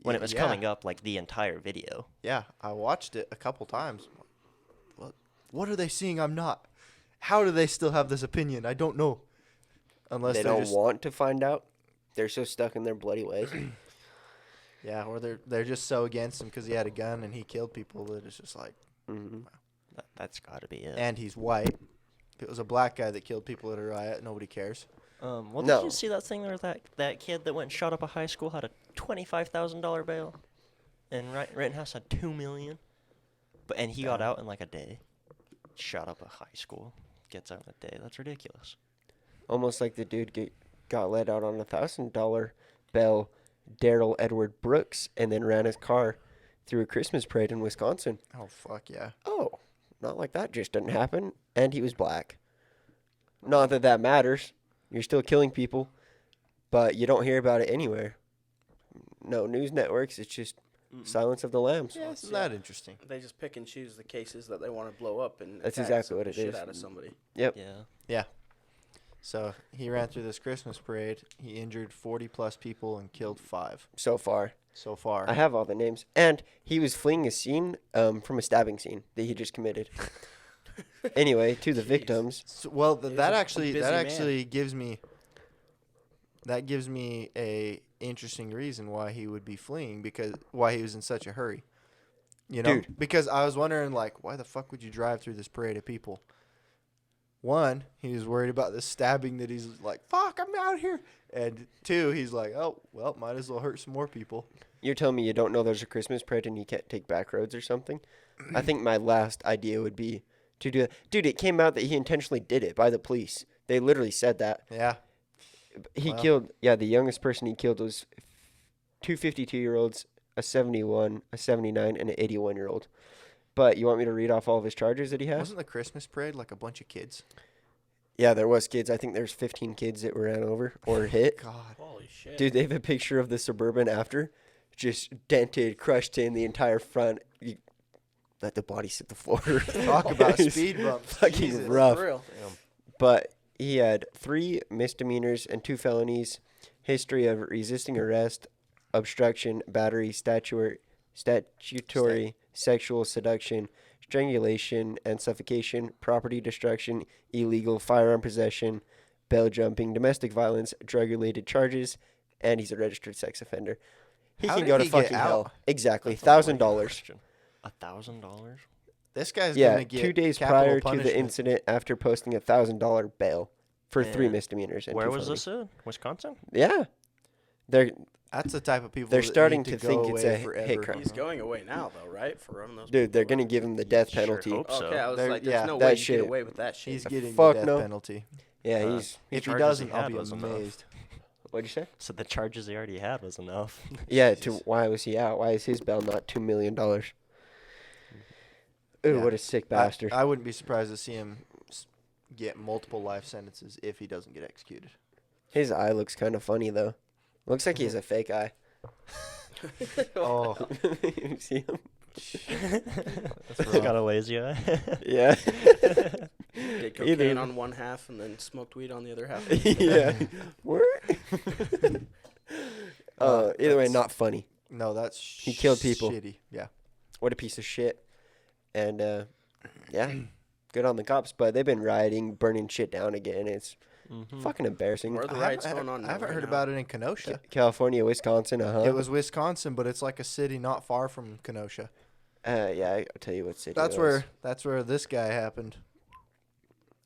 C: when it was
D: Yeah.
C: coming up, like the entire video.
D: Yeah, I watched it a couple times. What are they seeing? I'm not. How do they still have this opinion? I don't know. Unless
B: They
D: they're
B: don't
D: just
B: want to find out. They're so stuck in their bloody ways.
D: yeah, or they're just so against him because he had a gun and he killed people that it's just like.
B: Mm-hmm.
C: That's got to be it.
D: And he's white. If it was a black guy that killed people at a riot, nobody cares.
C: Well,
B: No.
C: did you see that thing where that kid that went and shot up a high school had a $25,000 bail, and Rittenhouse had $2 million, and he got out in like a day. Shot up a high school, gets out in a day. That's ridiculous.
B: Almost like the dude got let out on $1,000 bail, Daryl Edward Brooks, and then ran his car through a Christmas parade in Wisconsin.
D: Oh fuck yeah!
B: Oh, not like that just didn't happen. And he was black. Not that that matters. You're still killing people, but you don't hear about it anywhere. No news networks. It's just silence of the lambs.
D: Yeah, isn't that interesting?
E: They just pick and choose the cases that they want to blow up and
B: That's
E: attack
B: exactly
E: some
B: what it
E: shit
B: is.
E: out of somebody.
B: Yep.
C: Yeah.
D: Yeah. So he ran through this Christmas parade. He injured 40 plus people and killed 5
B: So far.
D: so far.
B: I have all the names. And he was fleeing a scene from a stabbing scene that he just committed. Anyway, to the
E: Jeez.
B: victims.
D: So, well,
E: He was
D: that
E: a
D: actually
E: busy man.
D: gives me a interesting reason why he would be fleeing, because why he was in such a hurry. You know,
B: Dude.
D: because I was wondering, like, why the fuck would you drive through this parade of people? One, he was worried about the stabbing that he's like, fuck, I'm out here. And 2, he's like, oh, well, might as well hurt some more people.
B: You're telling me you don't know there's a Christmas parade and you can't take back roads or something? I think my last idea would be to do that. Dude, it came out that he intentionally did it by the police. They literally said that.
D: Yeah.
B: He
D: Wow.
B: killed, the youngest person he killed was 2 52-year-olds, a 71, a 79, and an 81-year-old. But you want me to read off all of his charges that he has?
D: Wasn't the Christmas parade like a bunch of kids?
B: Yeah, there was kids. I think there's 15 kids that were ran over or hit.
D: God.
E: Holy shit.
B: Dude, they have a picture of the Suburban after. Just dented, crushed in the entire front. You let the bodies hit the floor.
D: Talk about
B: It's
D: speed bumps.
B: Fucking
D: Jesus.
B: rough.
E: For real.
B: But he had 3 misdemeanors and 2 felonies. History of resisting arrest, obstruction, battery, statutory sexual seduction, strangulation and suffocation, property destruction, illegal firearm possession, bail jumping, domestic violence, drug-related charges, and he's a registered sex offender. He
D: How
B: can
D: did
B: go to
D: he get
B: fucking
D: out?
B: hell. Exactly,
C: That's a
B: $1,000.
C: question. $1,000?
D: This guy's
B: Yeah,
D: gonna get
B: 2 days
D: capital
B: prior to
D: punishment.
B: the incident after posting a $1,000 bail for 3
C: And
B: misdemeanors. And
C: Where
B: 2
C: was
B: felonies.
C: this in? Wisconsin?
B: Yeah. They're
D: That's the type of people
B: They're
D: that
B: starting
D: need
B: to
D: go
B: think it's
D: away
B: a hate
D: forever.
B: crime.
E: He's going away now, though, right? For running those.
B: Dude, they're
E: people
B: gonna
E: over?
B: give him the death
C: Sure
B: penalty.
C: hope so.
E: Okay, I was
D: They're-
E: like, there's
D: yeah,
E: no
B: that
E: way you
B: shit.
E: get away with that shit.
D: He's
B: The
D: getting
B: fuck
D: the death
B: no.
D: penalty.
B: Yeah,
C: Uh,
B: he's.
C: The
D: If he
C: charges
D: doesn't,
C: he
D: I'll
C: had
D: be
C: was enough.
D: amazed.
B: What'd you say?
C: So the charges he already had was enough.
B: Yeah.
D: Jesus.
B: Why was he out? Why is his bail not $2 million? Ooh,
D: Yeah.
B: what a sick bastard.
D: I wouldn't be surprised to see him get multiple life sentences if he doesn't get executed.
B: His eye looks kind of funny though. Looks like he has a fake eye.
D: Oh,
B: You see him?
D: that's
C: He's
D: rough.
C: got a lazy eye.
B: Yeah.
E: Did
B: Either-
E: cocaine on one half and then smoked weed on the other half.
B: Yeah. Where? Either way,
D: That's-
B: not funny.
D: No, that's
B: He killed people.
D: Shitty. Yeah.
B: What a piece of shit. And yeah, good on the cops. But they've been rioting, burning shit down again. It's
C: Mhm.
B: fucking embarrassing.
E: Where are the
D: I
E: riots
D: haven't-
E: going on
D: I
E: now
D: haven't
E: right
D: heard
E: now?
D: about it in Kenosha.
B: California, Wisconsin.
D: It was Wisconsin, but it's like a city not far from Kenosha.
B: Yeah, I'll tell you what city.
D: That's
B: it was.
D: where this guy happened.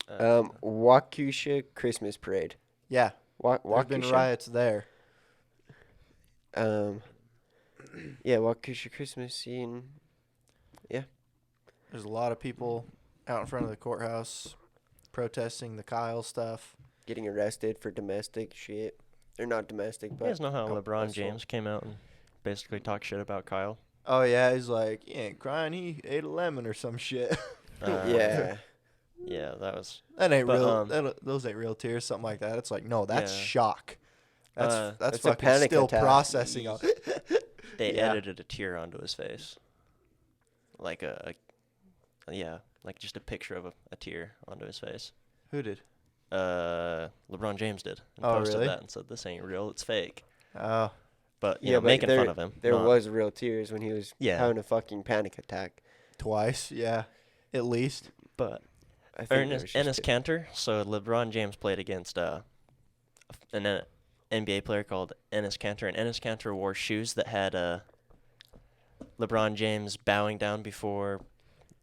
B: Waukesha Christmas Parade.
D: Yeah, there's been
B: Waukesha.
D: riots there.
B: Yeah, Waukesha Christmas scene.
D: There's a lot of people out in front of the courthouse protesting the Kyle stuff.
B: Getting arrested for domestic shit. They're not domestic,
C: You
B: but
C: guys know how LeBron
B: assault.
C: James came out and basically talked shit about Kyle?
D: Oh yeah, he's like, he ain't crying, he ate a lemon or some shit.
B: Yeah.
C: Yeah, that was.
D: That ain't
C: But,
D: real. Those ain't real tears. Something like that. It's like, no, that's
C: Yeah.
D: shock. That's
B: It's a
D: fucking
B: panic
D: still
B: attack.
D: processing.
C: They
D: Yeah.
C: edited a tear onto his face. Like yeah, like just a picture of a tear onto his face.
D: Who did?
C: LeBron James did. And
D: Oh,
C: posted
D: really?
C: that and said, this ain't real, it's fake.
D: Oh,
C: But, you
B: Yeah,
C: know,
B: but
C: making
B: there-
C: fun of him.
B: There
C: not-
B: was real tears when he was
C: Yeah.
B: having a fucking panic attack.
D: twice. Yeah, at least.
C: But
B: I think there was
C: Ernest
B: just
C: Cantor, so LeBron James played against an NBA player called Enes Kanter, and Enes Kanter wore shoes that had LeBron James bowing down before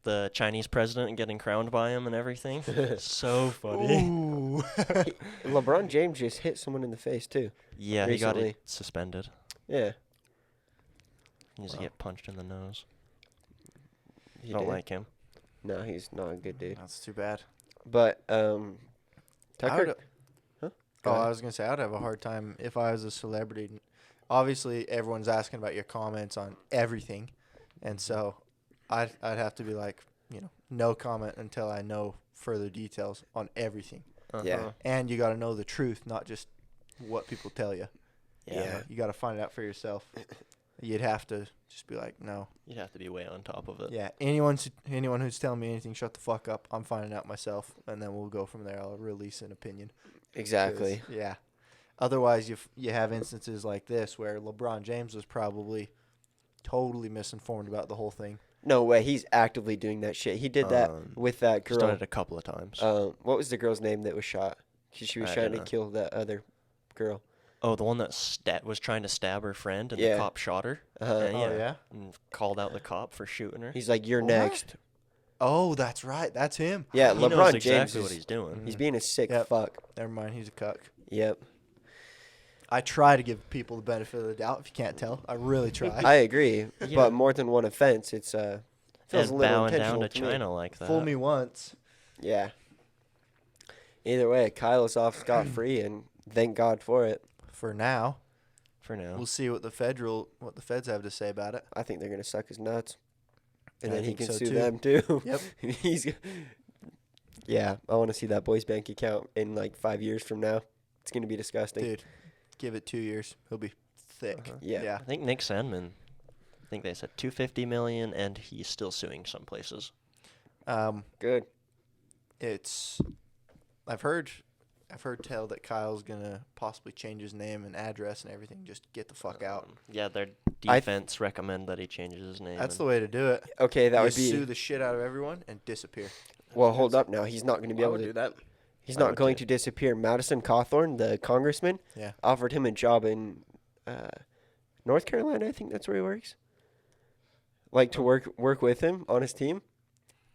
C: the Chinese president and getting crowned by him and everything. So funny.
D: Ooh.
B: LeBron James just hit someone in the face too.
C: Yeah, he got
B: Recently.
C: it suspended.
B: Yeah.
C: He needs to get punched in the nose.
B: He
C: Don't
B: did.
C: like him.
B: No, he's not a good dude.
D: That's too bad.
B: But
D: I would-
B: Tucker. Huh? Go
D: Oh,
B: ahead.
D: I was gonna say I'd have a hard time if I was a celebrity. Obviously, everyone's asking about your comments on everything, and so I'd have to be like, no comment until I know further details on everything.
B: Yeah.
D: And you got to know the truth, not just what people tell you.
B: Yeah.
D: You got to find it out for yourself. You'd have to just be like, no.
C: You'd have to be way on top of it.
D: Yeah, anyone who's telling me anything, shut the fuck up. I'm finding out myself, and then we'll go from there. I'll release an opinion. 'Cause,
B: Exactly.
D: Yeah. Otherwise, you have instances like this where LeBron James was probably totally misinformed about the whole thing.
B: No way. He's actively doing that shit. He did that with that
C: He's done
B: girl.
C: it a couple of times.
B: What was the girl's name that was shot? She was
C: I
B: trying
C: don't
B: to
C: know.
B: kill that other girl.
C: Oh, the one that was trying to stab her friend and
B: Yeah.
C: the cop shot her.
B: Uh-huh.
C: And
D: Oh, yeah?
C: And called out the cop for shooting her.
B: He's like, "You're
D: What?
B: next."
D: Oh, that's right. That's him.
B: Yeah,
C: He
B: LeBron
C: knows
B: James
C: exactly
B: is,
C: what he's doing.
B: he's being a sick
D: Yep.
B: fuck.
D: Never mind. He's a cuck.
B: Yep.
D: I try to give people the benefit of the doubt. If you can't tell, I really try.
B: I agree,
C: Yeah.
B: but more than one offense, it's feels
C: And
B: a little
C: bowing
B: intentional
C: down to
B: me.
C: China like that.
D: Fool me once.
B: Yeah. Either way, Kyle is off scot free, and thank God for it.
D: For now,
C: For now.
D: we'll see what the feds have to say about it.
B: I think they're gonna suck his nuts, and
D: I
B: then he
D: think
B: can
D: so,
B: sue
D: too.
B: them too.
D: Yep.
B: He's. Yeah, I want to see that boy's bank account in like 5 years from now. It's gonna be disgusting.
D: Dude, give it 2 years. He'll be thick.
C: Uh-huh.
B: Yeah.
D: Yeah.
C: I think Nick Sandman, I think they said $250 million, and he's still suing some places.
B: Good.
D: It's I've heard tell that Kyle's gonna possibly change his name and address and everything. Just get the fuck out.
C: Yeah, their
B: I-
C: defense recommend that he changes his name.
D: That's the
C: and-
D: way to do it.
B: Okay, that
D: You
B: would be.
D: sue the shit out of everyone and disappear.
B: Well, hold up now. He's not going to be
E: I
B: able
E: would
B: to.
E: do that.
B: He's
C: I
B: not
C: would
B: going
C: too.
B: to disappear. Madison Cawthorn, the congressman,
D: Yeah.
B: offered him a job in North Carolina. I think that's where he works. Like to work with him on his team.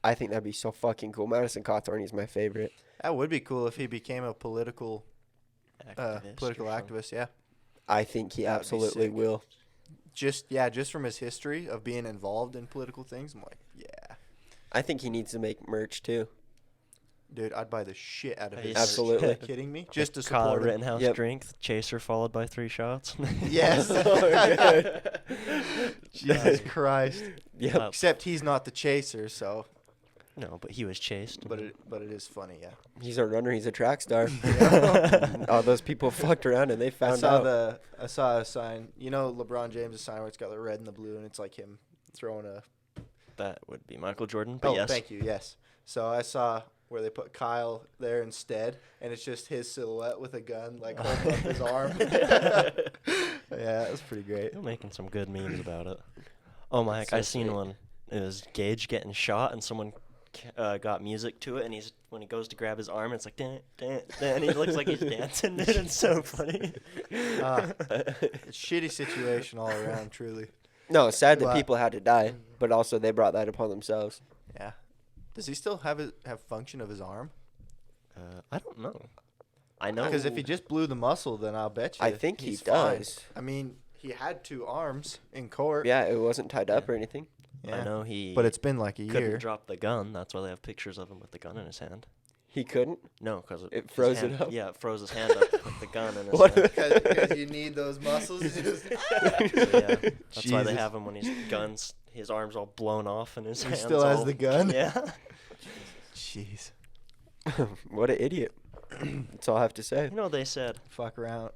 B: I think that'd be so fucking cool. Madison Cawthorn is my favorite.
D: That would be cool if he became a political
C: Activist or something.
D: activist. Yeah.
B: I think he
D: That'd be
B: absolutely
D: sick.
B: will.
D: Just from his history of being involved in political things, I'm like, yeah,
B: I think he needs to make merch too.
D: dude, I'd buy the shit out of his.
B: Absolutely.
D: Are you kidding me? Just to
C: Kyle
D: support him.
C: Rittenhouse
B: Yep.
C: drink, chaser followed by 3 shots.
D: Yes.
B: Oh,
D: Jesus Christ.
B: Yep.
D: Except he's not the chaser, so.
C: No, but he was chased.
D: But it is funny, yeah.
B: He's a runner. He's a track star. All those people fucked around and they found out.
D: I saw a sign. You know LeBron James' sign where it's got the red and the blue, and it's like him throwing a.
C: That would be Michael Jordan, but yes.
D: Thank you. Yes. So I saw where they put Kyle there instead, and it's just his silhouette with a gun, like holding up his arm. Yeah, that was pretty great.
C: You're making some good memes about it. Oh my heck,
B: So
C: I seen
B: sweet.
C: one. It was Gage getting shot, and someone got music to it, and when he goes to grab his arm, it's like dan dan dan, and he looks like he's dancing. It's so funny.
D: Shitty situation all around, truly.
B: No, it's sad that
D: But-
B: people had to die, but also they brought that upon themselves.
D: Yeah. Does he still have function of his arm?
C: I don't know. I know
D: Because if he just blew the muscle, then I'll bet you
B: I think he
D: he's fine.
B: does.
D: I mean, he had 2 arms in court.
B: Yeah, it wasn't tied up or anything.
D: Yeah.
C: I know he.
D: But it's been like a
C: couldn't
D: year.
C: drop the gun. That's why they have pictures of him with the gun in his hand.
B: He couldn't.
C: No, because
B: It froze it up?
C: Yeah, it froze his hand up with the gun in his
B: What?
C: hand.
D: Because you need those muscles.
C: So, yeah, that's why they
D: Jesus.
C: have him when his arms all blown off and his
D: He
C: hands
D: still has
C: all-
D: the gun?
C: Yeah.
D: Jeez.
B: What an idiot. That's all I have to say.
C: You know, they said
D: Fucked around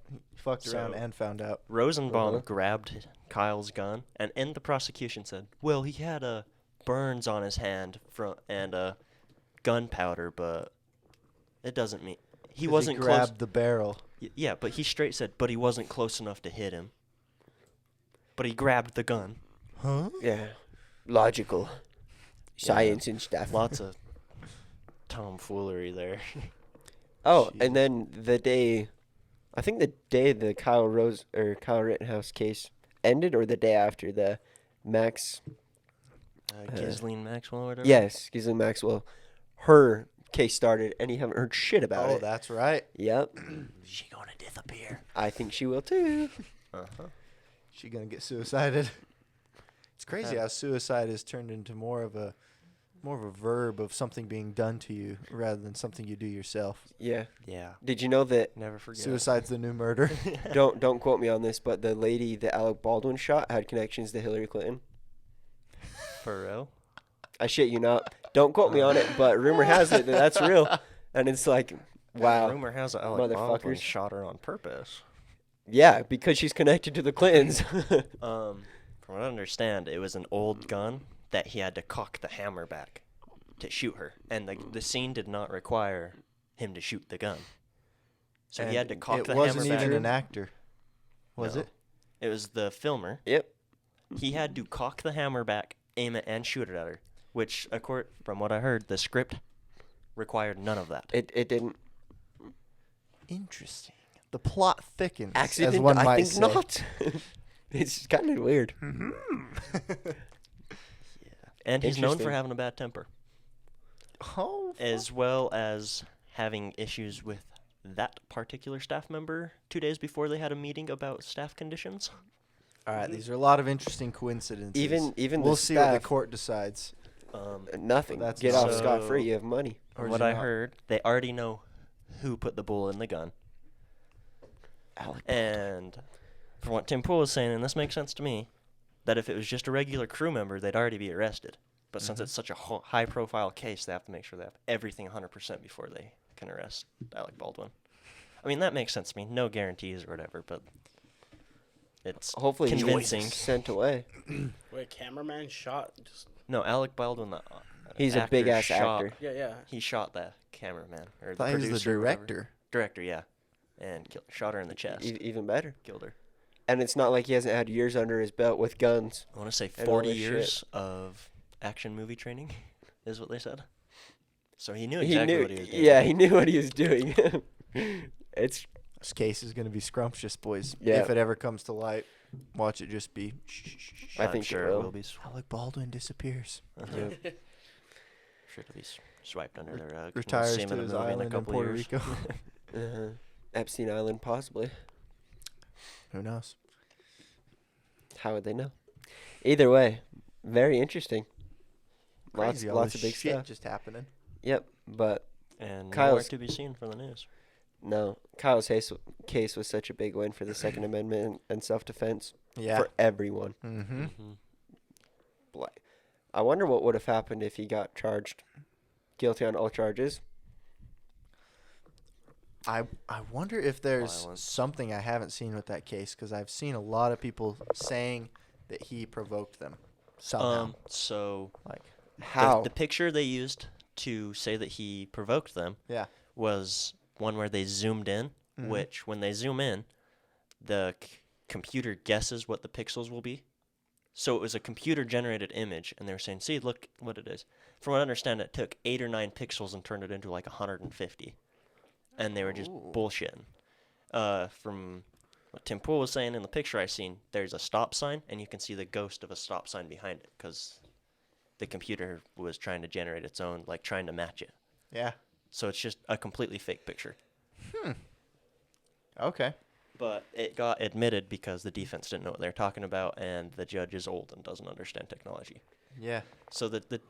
D: and found out.
C: Rosenbaum
B: Uh-huh.
C: grabbed Kyle's gun, and the prosecution said, well, he had burns on his hand and gunpowder, but it doesn't mean he
D: 'Cause
C: wasn't
D: grabbed
C: close.
D: the barrel.
C: Yeah, but he straight said, but he wasn't close enough to hit him. But he grabbed the gun.
D: Huh?
B: Yeah. Logical. Science and stuff.
C: Lots of tomfoolery there.
B: Oh,
D: Jeez.
B: and then the day the Kyle Rittenhouse case ended, or the day after the Max.
C: Ghislaine Maxwell or whatever.
B: Yes, Ghislaine Maxwell. Her case started, and you haven't heard shit about
D: Oh,
B: it.
D: that's right.
B: Yep.
C: She gonna disappear.
B: I think she will too.
C: Uh-huh.
D: She gonna get suicided. It's crazy how suicide has turned into more of a verb of something being done to you rather than something you do yourself.
B: Yeah.
C: Yeah.
B: Did you know that?
C: Never forget.
D: Suicide's the new murder.
B: Don't quote me on this, but the lady that Alec Baldwin shot had connections to Hillary Clinton.
C: For real?
B: I shit you not. Don't quote me on it, but rumor has it that that's real. And it's like, wow.
C: Rumor has it Alec Baldwin
B: Motherfuckers.
C: shot her on purpose.
B: Yeah, because she's connected to the Clintons.
C: From what I understand, it was an old gun that he had to cock the hammer back to shoot her, and the scene did not require him to shoot the gun. So he had to cock the hammer back.
D: It wasn't even an actor, was
C: No.
D: it?
C: It was the filmer.
B: Yep.
C: He had to cock the hammer back, aim it, and shoot it at her, which, from what I heard, the script required none of that.
B: It didn't.
D: Interesting. The plot thickens,
B: Accident?
D: as one
B: I
D: might
B: think
D: say.
B: not. It's kind of weird.
C: And he's known for
B: Interesting.
C: having a bad temper,
D: Oh,
C: as well as having issues with that particular staff member 2 days before they had a meeting about staff conditions.
D: all right. These are a lot of interesting coincidences.
B: Even
D: we'll
B: the
D: see what the
B: staff,
D: court decides.
B: nothing.
D: That's
B: Get
D: not-
B: off scot free.
C: So-
B: You have money.
D: Or
C: From
D: is
C: what
D: it
C: I
D: not?
C: heard, they already know who put the bullet in the gun.
B: Alec.
C: And from what Tim Pool was saying, and this makes sense to me, that if it was just a regular crew member, they'd already be arrested. But since it's such a high-profile case, they have to make sure they have everything 100% before they can arrest Alec Baldwin. I mean, that makes sense to me. No guarantees or whatever, but it's
B: Hopefully
C: convincing.
B: he's sent away.
E: Wait, cameraman shot? Just
C: No, Alec Baldwin, the
B: He's a
C: actor,
B: big-ass
C: shot-
B: actor.
E: yeah.
C: He shot the cameraman, or
D: I
C: the
D: thought he was
C: producer,
D: the
C: or whatever.
D: director.
C: Director, yeah. And shot her in the chest.
B: Even better.
C: Killed her.
B: And it's not like he hasn't had years under his belt with guns.
C: I want to say
B: And all
C: 40
B: this
C: years of action movie training is what they said. So he knew
B: He
C: exactly
B: knew.
C: what he was doing.
B: Yeah, he knew what he was doing. It's
D: This case is going to be scrumptious, boys.
B: Yeah.
D: If it ever comes to light, watch it just be.
B: I
C: I'm
B: think it
C: sure
B: will.
C: will be.
D: Alec Baldwin disappears.
C: Uh-huh. Sure to be swiped under the rug. We'll
D: Retires
C: see him
D: to
C: in a
D: his
C: movie in a
D: island in
C: couple
D: Puerto
C: years.
D: Rico.
B: Epstein Island, possibly.
D: Who knows?
B: How would they know? Either way, very interesting.
D: Crazy, all
B: Lots
D: this
B: of big
D: shit
B: stuff.
D: just happening.
B: Yep, but
C: And more
B: Kyle's-
C: to be seen for the news.
B: no. Kyle's case was such a big win for the Second Amendment and self-defense
D: Yeah.
B: for everyone.
D: Mm-hmm.
B: Like, I wonder what would have happened if he got charged guilty on all charges.
D: I wonder if there's
C: Violence.
D: something I haven't seen with that case, because I've seen a lot of people saying that he provoked them somehow.
C: So
D: Like,
B: How?
C: the picture they used to say that he provoked them
D: yeah.
C: was one where they zoomed in,
D: Mhm.
C: which when they zoom in, the computer guesses what the pixels will be. So it was a computer-generated image, and they were saying, see, look what it is. From what I understand, it took 8 or 9 pixels and turned it into like 150. And they were just
D: Ooh.
C: bullshitting. From what Tim Pool was saying in the picture I seen, there's a stop sign, and you can see the ghost of a stop sign behind it, because the computer was trying to generate its own, like trying to match it.
D: Yeah.
C: So it's just a completely fake picture.
D: Okay.
C: But it got admitted because the defense didn't know what they were talking about, and the judge is old and doesn't understand technology.
D: Yeah.
C: So the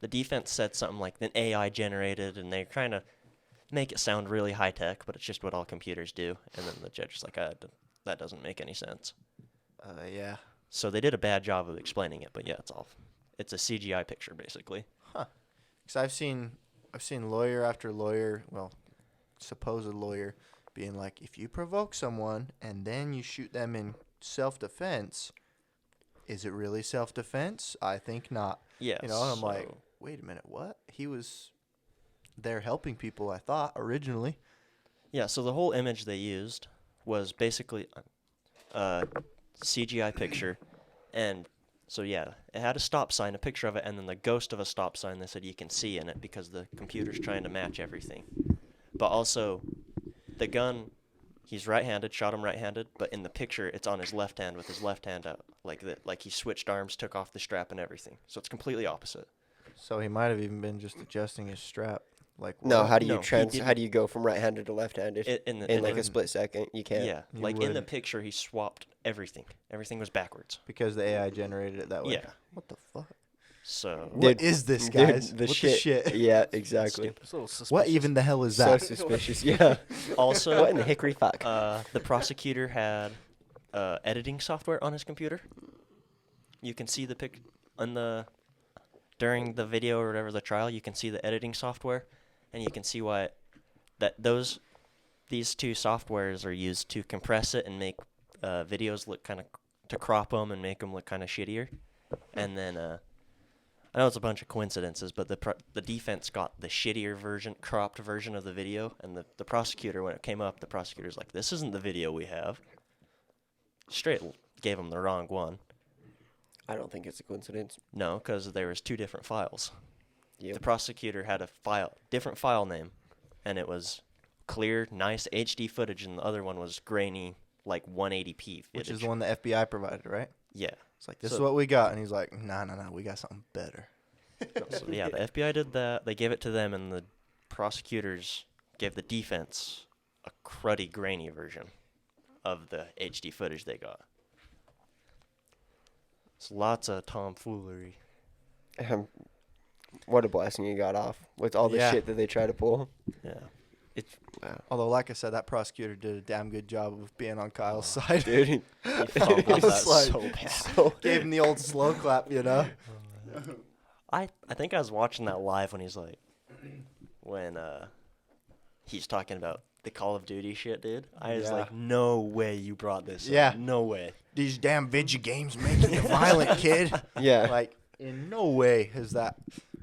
C: defense said something like an AI generated, and they're trying to make it sound really high tech, but it's just what all computers do. And then the judge is like, that doesn't make any sense.
D: Yeah.
C: So they did a bad job of explaining it, but yeah, it's a CGI picture basically.
D: Because I've seen lawyer after lawyer, well, supposed lawyer, being like, if you provoke someone and then you shoot them in self-defense, is it really self-defense? I think not.
C: Yeah.
D: You know, and I'm like, wait a minute, what? He was there helping people, I thought, originally.
C: Yeah, so the whole image they used was basically a CGI picture, and so yeah, it had a stop sign, a picture of it, and then the ghost of a stop sign they said you can see in it because the computer's trying to match everything. But also, the gun, he's right-handed, shot him right-handed, but in the picture it's on his left hand with his left hand out, like he switched arms, took off the strap and everything. So it's completely opposite.
D: So he might have even been just adjusting his strap. Like,
B: No,
D: what?
B: how do you
C: No, he
B: how
C: didn't.
B: do you go from right-handed to left-handed
C: In
B: in like
C: the-
B: a split second? You can't.
C: Yeah,
D: You
C: like in the
D: would.
C: picture he swapped everything. Everything was backwards.
D: Because the AI generated it that way.
C: Yeah.
D: What the fuck?
C: So
D: What is this,
B: Dude,
D: guys?
B: the
D: What
B: shit.
D: the shit?
B: Yeah, exactly.
E: It's a little suspicious.
D: What even the hell is
B: So
D: that?
B: suspicious. Yeah.
C: also
B: What in the hickory fuck?
C: the prosecutor had editing software on his computer. You can see the pic on the during the video or whatever the trial. You can see the editing software, and you can see why these two softwares are used to compress it and make videos look kind of to crop them and make them look kind of shittier. And then I know it's a bunch of coincidences, but the defense got the shittier version, cropped version of the video, and the prosecutor, when it came up, the prosecutor's like, "This isn't the video we have." Straight gave him the wrong one.
B: I don't think it's a coincidence.
C: No, because there was 2 different files.
B: Yep.
C: The prosecutor had a different file name, and it was clear, nice HD footage, and the other one was grainy, like 180p footage.
D: Which is the one the FBI provided, right?
C: Yeah.
D: It's like, this
C: So-
D: is what we got. And he's like, no, we got something better.
C: So yeah, the FBI did that. They gave it to them, and the prosecutors gave the defense a cruddy, grainy version of the HD footage they got. It's lots of tomfoolery.
B: What a blessing you got off with all the
D: Yeah.
B: shit that they try to pull.
C: Yeah.
B: Wow.
D: Although, like I said, that prosecutor did a damn good job of being on Kyle's side.
B: Dude.
C: He fumbled that
D: It's like-
C: so bad.
D: Gave him the old slow clap, you know?
C: I think I was watching that live when he's like, when he's talking about the Call of Duty shit, dude. I was
D: Yeah.
C: like, no way you brought this
D: Yeah.
C: up. No way.
D: These damn video games making you violent, kid.
B: Yeah.
D: Like, in no way has that,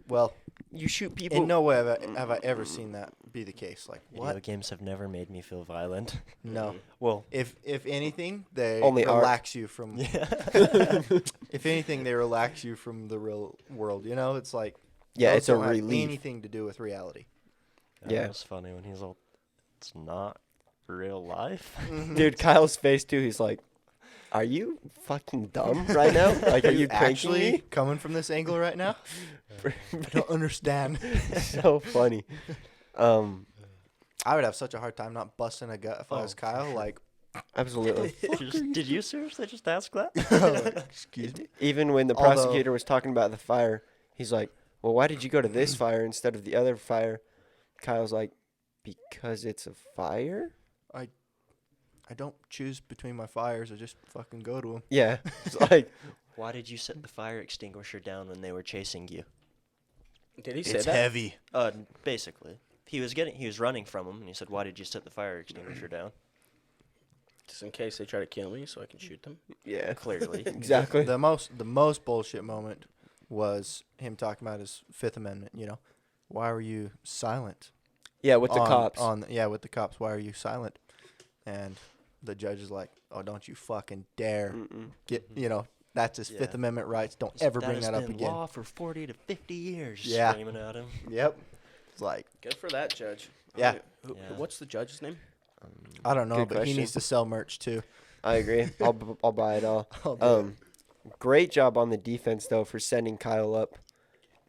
D: well,
B: You shoot people.
D: in no way have I ever seen that be the case. Like,
C: Video
D: what?
C: games have never made me feel violent.
D: No.
C: Well,
D: If anything, they
B: Only art.
D: relax you from.
C: yeah.
D: If anything, they relax you from the real world. You know, it's like
B: Yeah,
D: those
B: it's a
D: don't have
B: relief.
D: anything to do with reality.
B: Yeah.
C: It was funny when he's all, it's not real life.
B: Dude, Kyle's face too. He's like, are you fucking dumb right now? Like, are you pranking
D: actually
B: me?
D: coming from this angle right now? I don't understand.
B: So funny.
D: I would have such a hard time not busting a gut if I was Kyle. Like,
B: Absolutely.
C: Did you seriously just ask that?
D: excuse me.
B: Even when the
D: Although-
B: prosecutor was talking about the fire, he's like, well, why did you go to this fire instead of the other fire? Kyle's like, because it's a fire?
D: I don't choose between my fires. I just fucking go to them.
B: Yeah. It's like,
C: Why did you set the fire extinguisher down when they were chasing you?
E: Did he say
D: It's
E: that?
D: heavy.
C: Basically, he was running from him, and he said, "Why did you set the fire extinguisher down?"
E: Just in case they try to kill me, so I can shoot them.
B: yeah.
C: Clearly,
B: Exactly.
D: The most bullshit moment was him talking about his Fifth Amendment. You know, why were you silent?
B: Yeah, with the cops.
D: With the cops. Why are you silent? And the judge is like, "Oh, don't you fucking dare get." You know, that's his Fifth
C: Yeah.
D: Amendment rights. Don't
C: He said,
D: ever bring
C: has
D: that up
C: been
D: again.
C: law for 40 to 50 years.
D: Yeah.
C: Screaming at him.
D: Yep. It's like,
E: Good for that judge.
D: Yeah.
C: Yeah.
E: What's the judge's name?
D: I don't know,
B: Good
D: but he
B: question.
D: needs to sell merch too.
B: I agree. I'll buy it all.
D: I'll do it.
B: Great job on the defense, though, for sending Kyle up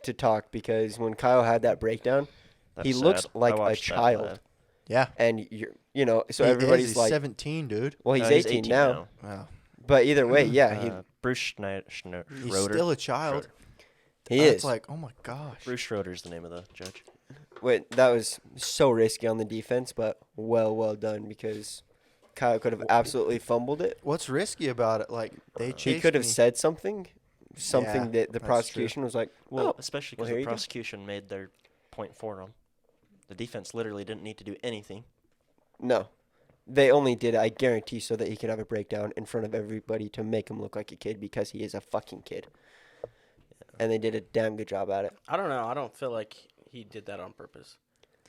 B: to talk, because when Kyle had that breakdown,
C: That's
B: he looks
C: sad.
B: like
C: I
B: a
C: watched that
B: child.
C: live.
D: Yeah.
B: And so
D: He is.
B: everybody's
D: He's
B: like,
D: 17, dude.
B: well, he's
C: No,
B: 18 now.
D: Wow.
B: But either way, yeah,
C: Bruce Schroeder.
D: He's still a child.
B: he
D: That's
B: is.
D: like, oh my gosh.
C: Bruce Schroeder's the name of the judge.
B: Wait, that was so risky on the defense, but well done, because Kyle could have absolutely fumbled it.
D: What's risky about it? Like, they chased
B: He could have
D: me.
B: said something
D: Yeah,
B: that the
D: that's true.
B: prosecution was like,
C: Well,
B: oh,
C: especially
B: well,
C: because
B: here
C: the
B: you go.
C: prosecution made their point for him. The defense literally didn't need to do anything.
B: no. They only did it, I guarantee, so that he could have a breakdown in front of everybody to make him look like a kid, because he is a fucking kid. And they did a damn good job at it.
E: I don't know. I don't feel like he did that on purpose.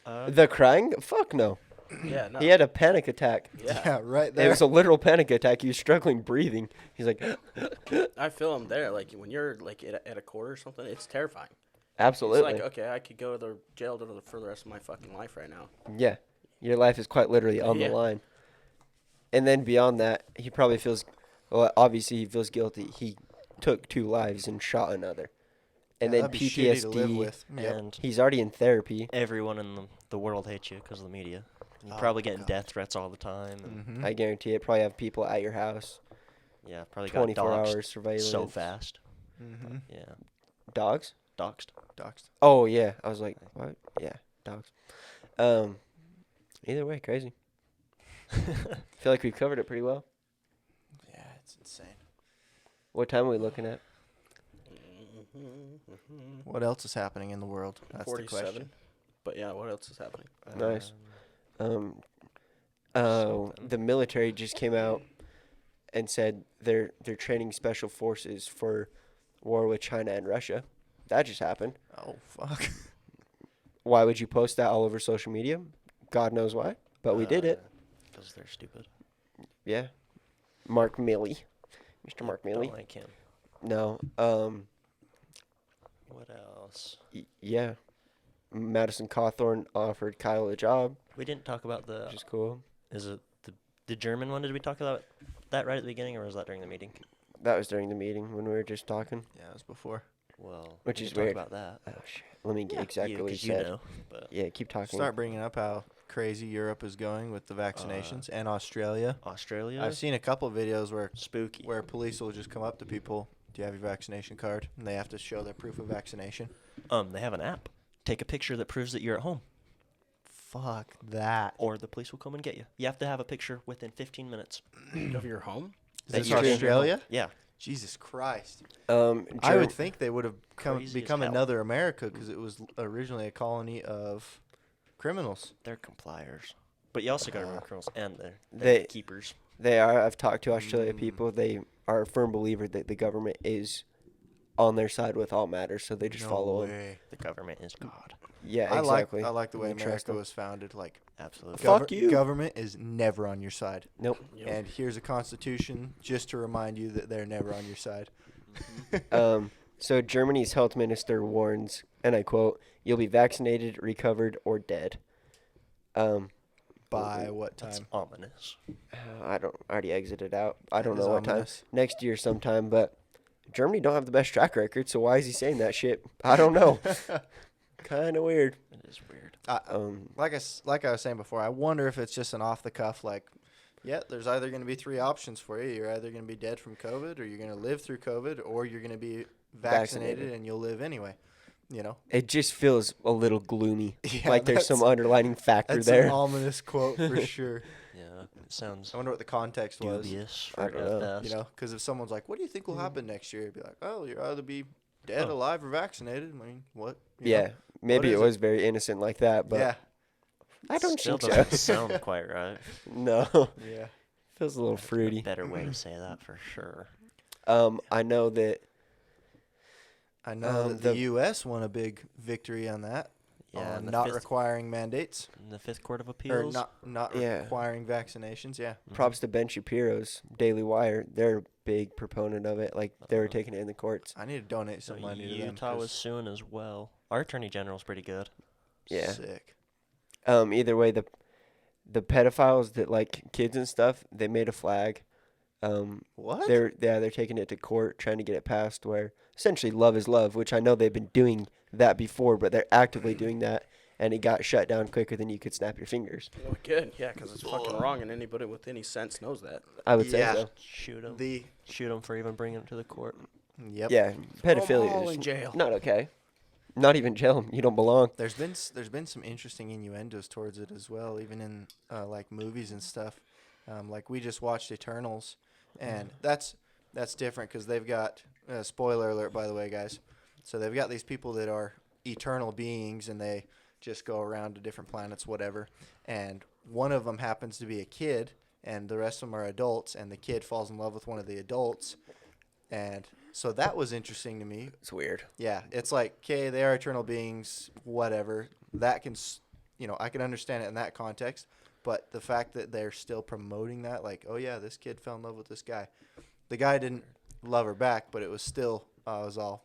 B: The crying? Fuck no.
E: Yeah, no.
B: He had a panic attack.
E: Yeah.
D: Yeah, right
B: It
D: there.
B: was a literal panic attack. He was struggling breathing. He's like,
E: I feel him there. Like, when you're, like, at a court or something, it's terrifying.
B: absolutely.
E: It's like, okay, I could go to the jail for the rest of my fucking life right now.
B: Yeah. Your life is quite literally on
E: Yeah.
B: the line. And then beyond that, he probably feels, well, obviously he feels guilty. He took 2 lives and shot another. And
D: Yeah,
B: then
D: that'd be shitty to live
B: PTSD.
D: with. Yep.
C: And
B: He's already in therapy.
C: everyone in the world hates you because of the media. You're
D: Oh,
C: probably getting
D: God.
C: death threats all the time. And
D: Mhm.
B: I guarantee it. Probably have people at your house.
C: yeah, probably got
B: 24
C: doxxed
B: hours surveillance.
C: so fast.
D: Mhm.
C: Yeah,
B: Dogs?
C: doxed.
D: Doxed.
B: Oh, yeah. I was like, what? Yeah, dogs. Either way, crazy. Feel like we've covered it pretty well.
D: Yeah, it's insane.
B: What time are we looking at?
D: What else is happening in the world? That's the
E: 47.
D: question.
E: But yeah, what else is happening?
B: Nice.
C: Something.
B: The military just came out and said they're training special forces for war with China and Russia. That just happened.
D: Oh, fuck.
B: Why would you post that all over social media? God knows why, but we did it.
C: Because they're stupid.
B: Yeah. Mark Milley. Mr. Mark
C: Don't
B: Milley.
C: like him.
B: No.
C: What else?
B: Yeah. Madison Cawthorn offered Kyle a job,
C: We didn't talk about the.
B: which is cool.
C: Is it the German one? Did we talk about that right at the beginning, or was that during the meeting?
B: That was during the meeting when we were just talking.
D: Yeah, it was before.
C: Well,
B: Which
C: we
B: is
C: can talk
B: weird.
C: about that.
B: Oh, shit. Let me get exactly what he
C: 'cause you
B: said.
C: know. But
B: Yeah, keep talking.
D: Start bringing up how crazy Europe is going with the vaccinations and Australia.
C: Australia.
D: I've seen a couple of videos
C: spooky.
D: where police will just come up to people. Do you have your vaccination card? And they have to show their proof of vaccination.
C: They have an app. Take a picture that proves that you're at home,
D: Fuck that.
C: or the police will come and get you. You have to have a picture within 15 minutes.
E: Of your home?
D: Is
C: that
D: this
C: you're in your
D: Australia?
C: home. Yeah.
D: Jesus Christ.
B: Germ-
D: I would think they would have
C: Crazy as
D: become
C: hell.
D: another America because it was originally a colony of criminals.
C: They're compliers. But you also got to remember criminals and they're
B: They-
C: keepers.
B: They are. I've talked to Australia people. They are a firm believer that the government is on their side with all matters, so they just follow them.
D: way.
C: The government is God.
B: Yeah,
D: I
B: exactly.
D: like the way
B: You trust
D: America
B: them.
D: was founded. Like,
C: Absolutely.
B: Fuck you.
D: Government is never on your side.
B: Nope.
E: Yep.
D: And here's a constitution just to remind you that they're never on your side.
B: So Germany's health minister warns, and I quote, "You'll be vaccinated, recovered, or dead."
C: By
D: by what
C: That's
D: time?
C: ominous.
B: I already exited out. I don't
D: That is
B: know what time.
D: ominous.
B: Next year sometime, but Germany don't have the best track record, so why is he saying that shit? I don't know. Kind of weird.
C: It is weird.
D: Like I was saying before, I wonder if it's just an off the cuff like, yeah, there's either going to be 3 options for you. You're either going to be dead from COVID, or you're going to live through COVID, or you're going to be vaccinated and you'll live anyway. You know,
B: It just feels a little gloomy.
D: Yeah,
B: Like there's some
D: that's-
B: underlining factor
D: that's
B: there.
D: an ominous quote for sure.
C: Yeah, it sounds
D: I wonder what the context was.
C: dubious
B: I
C: for
B: don't
C: at
B: know.
C: best.
D: You know, because if someone's like, "What do you think will happen next year?" You'd be like, "Oh, you'll either be dead, alive, or vaccinated." I mean, what? You
B: Yeah,
D: know?
B: maybe
D: is
B: it
D: it?
B: was very innocent like that, but
D: Yeah.
B: I don't
C: Still
B: think
C: doesn't
B: so.
C: sound quite right.
B: No,
D: Yeah.
B: feels a little fruity.
C: Better way to say that for sure.
B: I know that
D: I know that the
B: the-
D: U.S. won a big victory on that.
C: Yeah,
D: on
C: and the
D: not
C: fifth-
D: requiring mandates
C: In the Fifth Court of
D: or
C: Appeals.
D: not
B: Yeah.
D: requiring vaccinations. Yeah.
B: props to Ben Shapiro's Daily Wire. They're a big proponent of it. Like they were taking it in the courts.
D: I need to donate
C: So
D: some money to them.
C: Utah
D: 'cause
C: was suing as well. Our attorney general's pretty good.
B: Yeah.
D: sick.
B: Either way, the pedophiles that like kids and stuff, they made a flag.
D: What?
B: They're taking it to court, trying to get it passed where essentially love is love, which I know they've been doing that before, but they're actively doing that, and it got shut down quicker than you could snap your fingers.
E: Well, good. Yeah, because it's fucking wrong, and anybody with any sense knows that.
B: I would say
D: Yeah.
B: so.
C: Shoot him.
D: The
C: Shoot him for even bringing it to the court.
D: yep.
B: Yeah, pedophilia
E: all
B: is
E: in jail.
B: not okay. Not even jail. You don't belong.
D: There's been some interesting innuendos towards it as well, even in like movies and stuff. Like we just watched Eternals, and that's different because they've got spoiler alert, by the way, guys. So they've got these people that are eternal beings, and they just go around to different planets, whatever. And one of them happens to be a kid, and the rest of them are adults, and the kid falls in love with one of the adults, and so that was interesting to me.
B: It's weird.
D: Yeah, it's like, okay, they are eternal beings, whatever. That can, I can understand it in that context. But the fact that they're still promoting that, like, oh, yeah, this kid fell in love with this guy. The guy didn't love her back, but it was still, I was all,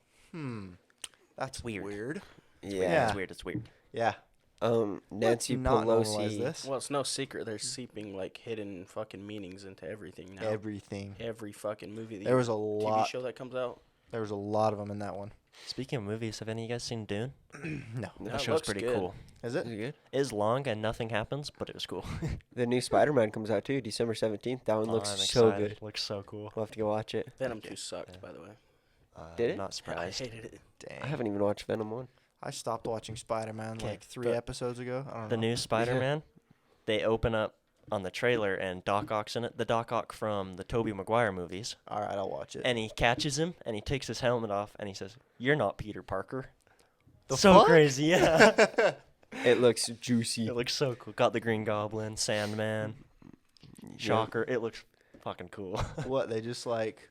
D: that's
C: Weird.
D: weird.
B: Yeah.
C: It's weird. It's weird.
D: Yeah.
B: Nancy
D: Let's not normalize
B: Pelosi.
D: this.
E: Well, it's no secret. They're seeping like hidden fucking meanings into everything now.
D: Everything.
E: Every fucking movie.
D: There was a
E: TV
D: lot.
E: show that comes out.
D: There was a lot of them in that one.
C: Speaking of movies, have any of you guys seen Dune?
D: No.
E: Yeah,
C: That
E: it
C: show's
E: looks
C: pretty
E: good.
C: cool.
D: Is
B: Is
D: it?
B: it good?
C: It is long and nothing happens, but it was cool.
B: The new Spider-Man comes out too, December 17th. That one looks
C: I'm
B: so
C: excited.
B: good.
C: Looks so cool.
B: We'll have to go watch it.
E: Venom 2 sucked, by the way.
B: Did it?
C: Not
E: I
C: surprised.
E: hated it.
D: Dang.
B: I haven't even watched Venom 1.
D: I stopped watching Spider-Man
C: 'Kay,
D: like 3
C: the-
D: episodes ago. I don't
C: The
D: know.
C: new Spider-Man, they open up on the trailer and Doc Ock's in it. The Doc Ock from the Tobey Maguire movies.
D: All right, I'll watch it.
C: And he catches him and he takes his helmet off and he says, "You're not Peter Parker."
D: The
C: so
D: fuck?
C: crazy, yeah.
B: It looks juicy.
C: It looks so cool. Got the Green Goblin, Sandman, Shocker. It looks fucking cool.
D: What, they just like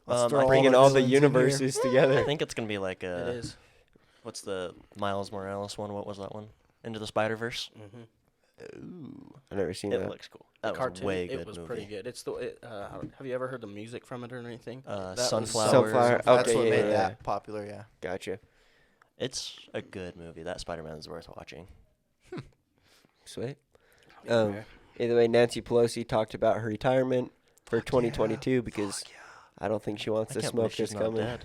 C: I
D: throw
B: Bringing
D: the
B: all the
D: villains in here?
B: universes
C: I
B: together.
C: think it's gonna be like
E: It
C: a
E: is.
C: what's the Miles Morales one? What was that one? Into the Spider-Verse.
E: Mm-hmm.
D: Ooh.
B: I've never seen
C: It
B: that.
C: looks cool.
E: The
C: That was
E: cartoon,
C: way good
E: it was
C: movie.
E: pretty good. It's have you ever heard the music from it or anything?
D: That was
C: Sunflowers.
B: Sunflower.
D: That's
B: Okay,
D: what
B: yeah,
D: made
B: yeah,
D: that popular, yeah.
B: Gotcha.
C: It's a good movie. That Spider-Man is worth watching.
B: Sweet.
E: Yeah.
B: Either way, Nancy Pelosi talked about her retirement for 2022 because I don't think she wants
C: I
B: the
C: can't
B: smoke
C: believe she's
B: that's
C: not
B: coming.
C: dead.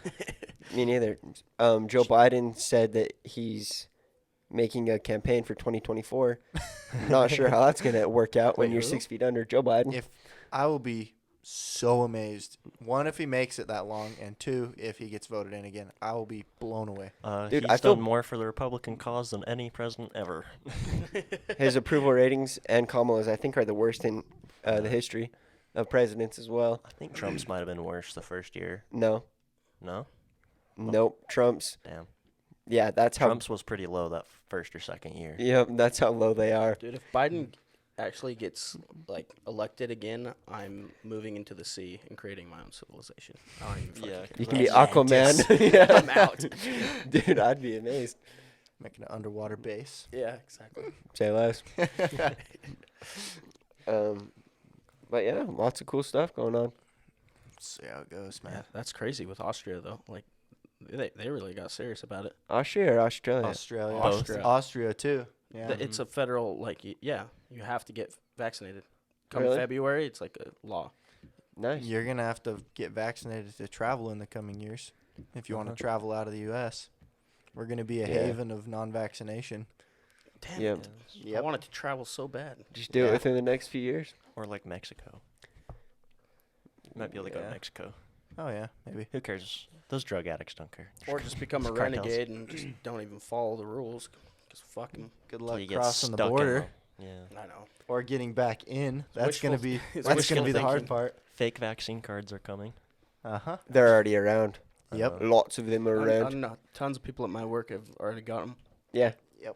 B: Me neither. Joe Biden said that he's making a campaign for 2024. Not sure how that's going to work out when
D: Wait,
B: you're
D: who?
B: 6 feet under. Joe Biden.
D: If I will be so amazed. One, if he makes it that long, and two, if he gets voted in again, I will be blown away.
B: Dude,
C: He's
B: I feel-
C: done more for the Republican cause than any president ever.
B: His approval ratings and Kamala's, I think, are the worst in the history of presidents as well.
C: I think Trump's might have been worse the first year.
B: No.
C: No?
B: Nope. Trump's.
C: Damn.
B: Yeah, that's how.
C: Trump's was pretty low that first or second year.
B: Yep, that's how low they are.
E: Dude, if Biden actually gets like elected again, I'm moving into the sea and creating my own civilization. I don't even fucking
C: Yeah,
E: care.
B: You can be
C: Atlantis.
B: Aquaman. Yeah.
E: I'm out.
B: Dude, I'd be amazed.
D: Making an underwater base.
E: Yeah, exactly.
B: Say less. But yeah, lots of cool stuff going on.
D: See how it goes,
E: Yeah,
D: man.
E: that's crazy with Austria though. Like, they really got serious about it.
B: Austria or Australia?
D: Australia.
C: Both.
D: Austria too. Yeah.
E: It's a federal, like, you have to get vaccinated. Come
B: Really?
E: February, it's like a law.
B: Nice.
D: You're gonna have to get vaccinated to travel in the coming years if you want to travel out of the U.S. We're gonna be a
B: Yeah.
D: haven of non-vaccination.
E: Damn
B: Yep.
E: it. I
D: Yep.
E: wanted to travel so bad.
B: Just do it
D: Yeah.
B: within the next few years.
C: Or like Mexico. You might be able to go
D: Yeah.
C: to Mexico.
D: Oh yeah, maybe.
C: Who cares? Those drug addicts don't care.
E: Or just become a
C: It's cartels.
E: renegade and just don't even follow the rules. Because fuck 'em.
D: Good
C: Till
D: luck
C: you get
D: crossing the
C: stuck in
D: border
C: Yeah.
E: I know.
D: or getting back in. That's gonna
E: wishful-
D: be
E: it's
D: that's
E: wishful
D: gonna be the hard
E: thinking.
D: part.
C: Fake vaccine cards are coming.
D: Uh-huh.
B: They're already around.
D: Yep.
B: Lots of them are
E: I
B: around.
E: know tons of people at my work have already got them.
B: Yeah.
D: Yep.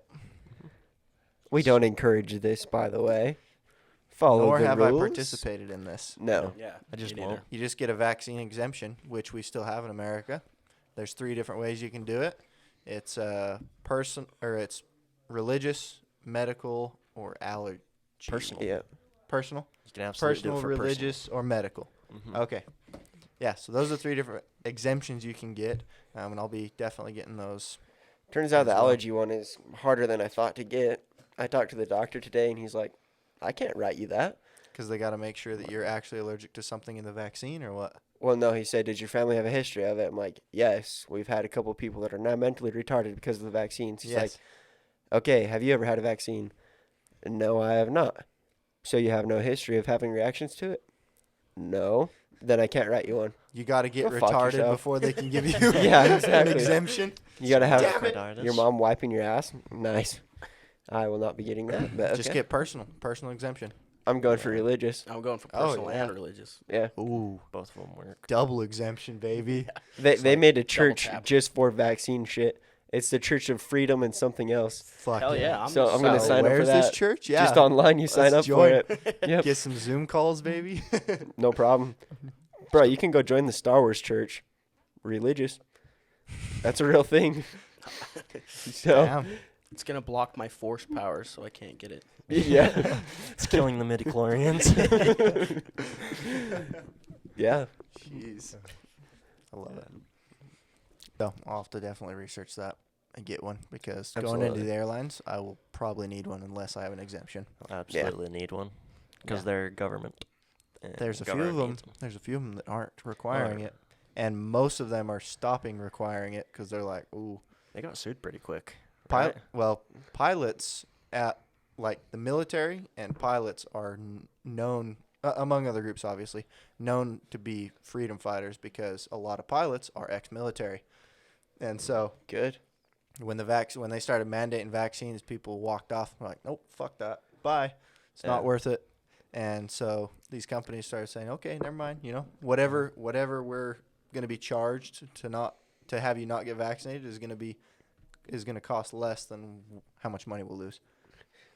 B: We don't encourage this, by the way. Follow
D: Nor
B: the
D: have
B: rules.
D: I participated in this.
B: No.
E: Yeah.
C: I just
E: me
C: won't.
E: neither.
D: You just get a vaccine exemption, which we still have in America. There's 3 different ways you can do it. It's it's religious, medical, or allergy.
C: Personal.
B: Yeah.
D: Personal.
C: You can absolutely
D: Personal,
C: do it for
D: religious, or medical.
C: personal.
D: Okay. Yeah, so those are 3 different exemptions you can get, and I'll be definitely getting those.
B: Turns out the
D: As well.
B: allergy one is harder than I thought to get. I talked to the doctor today, and he's like, I can't write you that.
D: Because they got to make sure that you're actually allergic to something in the vaccine or what?
B: Well, no, he said, did your family have a history of it? I'm like, yes. We've had a couple people that are now mentally retarded because of the vaccines. He's like, okay, have you ever had a vaccine? No, I have not. So you have no history of having reactions to it? No. Then I can't write you one.
D: You got to get
B: Go fuck
D: retarded
B: yourself.
D: before they can give you
B: Yeah,
D: an
B: exactly.
D: exemption.
B: You got to have
C: Damn
B: your mom wiping your ass? Nice. I will not be getting that. But
D: Just
B: okay.
D: get personal exemption.
B: I'm going for religious.
E: I'm going for
D: Oh,
E: personal
D: yeah.
E: and religious.
B: Yeah.
D: Ooh,
C: Both of them work.
D: double exemption, baby.
B: They made a church
E: tap.
B: just for vaccine shit. It's the Church of Freedom and something else.
D: Fuck
E: Hell yeah.
B: So I'm gonna
D: So
B: sign up for
D: where's this
B: that.
D: church? Yeah.
B: Just online, you sign
D: Let's
B: up
D: join.
B: for it. Yep.
D: Get some Zoom calls, baby.
B: No problem. Bro, you can go join the Star Wars church. Religious. That's a real thing. So,
D: Damn.
E: It's going to block my force powers, so I can't get it.
B: yeah.
C: It's killing the midichlorians.
B: Yeah.
D: Jeez. I love it. So I'll have to definitely research that and get one because going into
B: Absolutely.
D: the airlines, I will probably need one unless I have an exemption.
C: Absolutely need one because
D: Yeah.
C: they're government. and
D: There's a few
C: government
D: of them.
C: needs
D: There's a few of them that aren't requiring
C: yeah.
D: it, and most of them are stopping requiring it because they're like, ooh.
C: They got sued pretty quick.
D: Pilot,
C: right?
D: well, pilots at like the military and pilots are known, among other groups, obviously, known to be freedom fighters because a lot of pilots are ex-military, and so
B: Good.
D: when they started mandating vaccines, people walked off like, nope, fuck that, bye, it's
C: Yeah.
D: not worth it, and so these companies started saying, okay, never mind, whatever we're gonna be charged to have you not get vaccinated is gonna cost less than how much money we'll lose.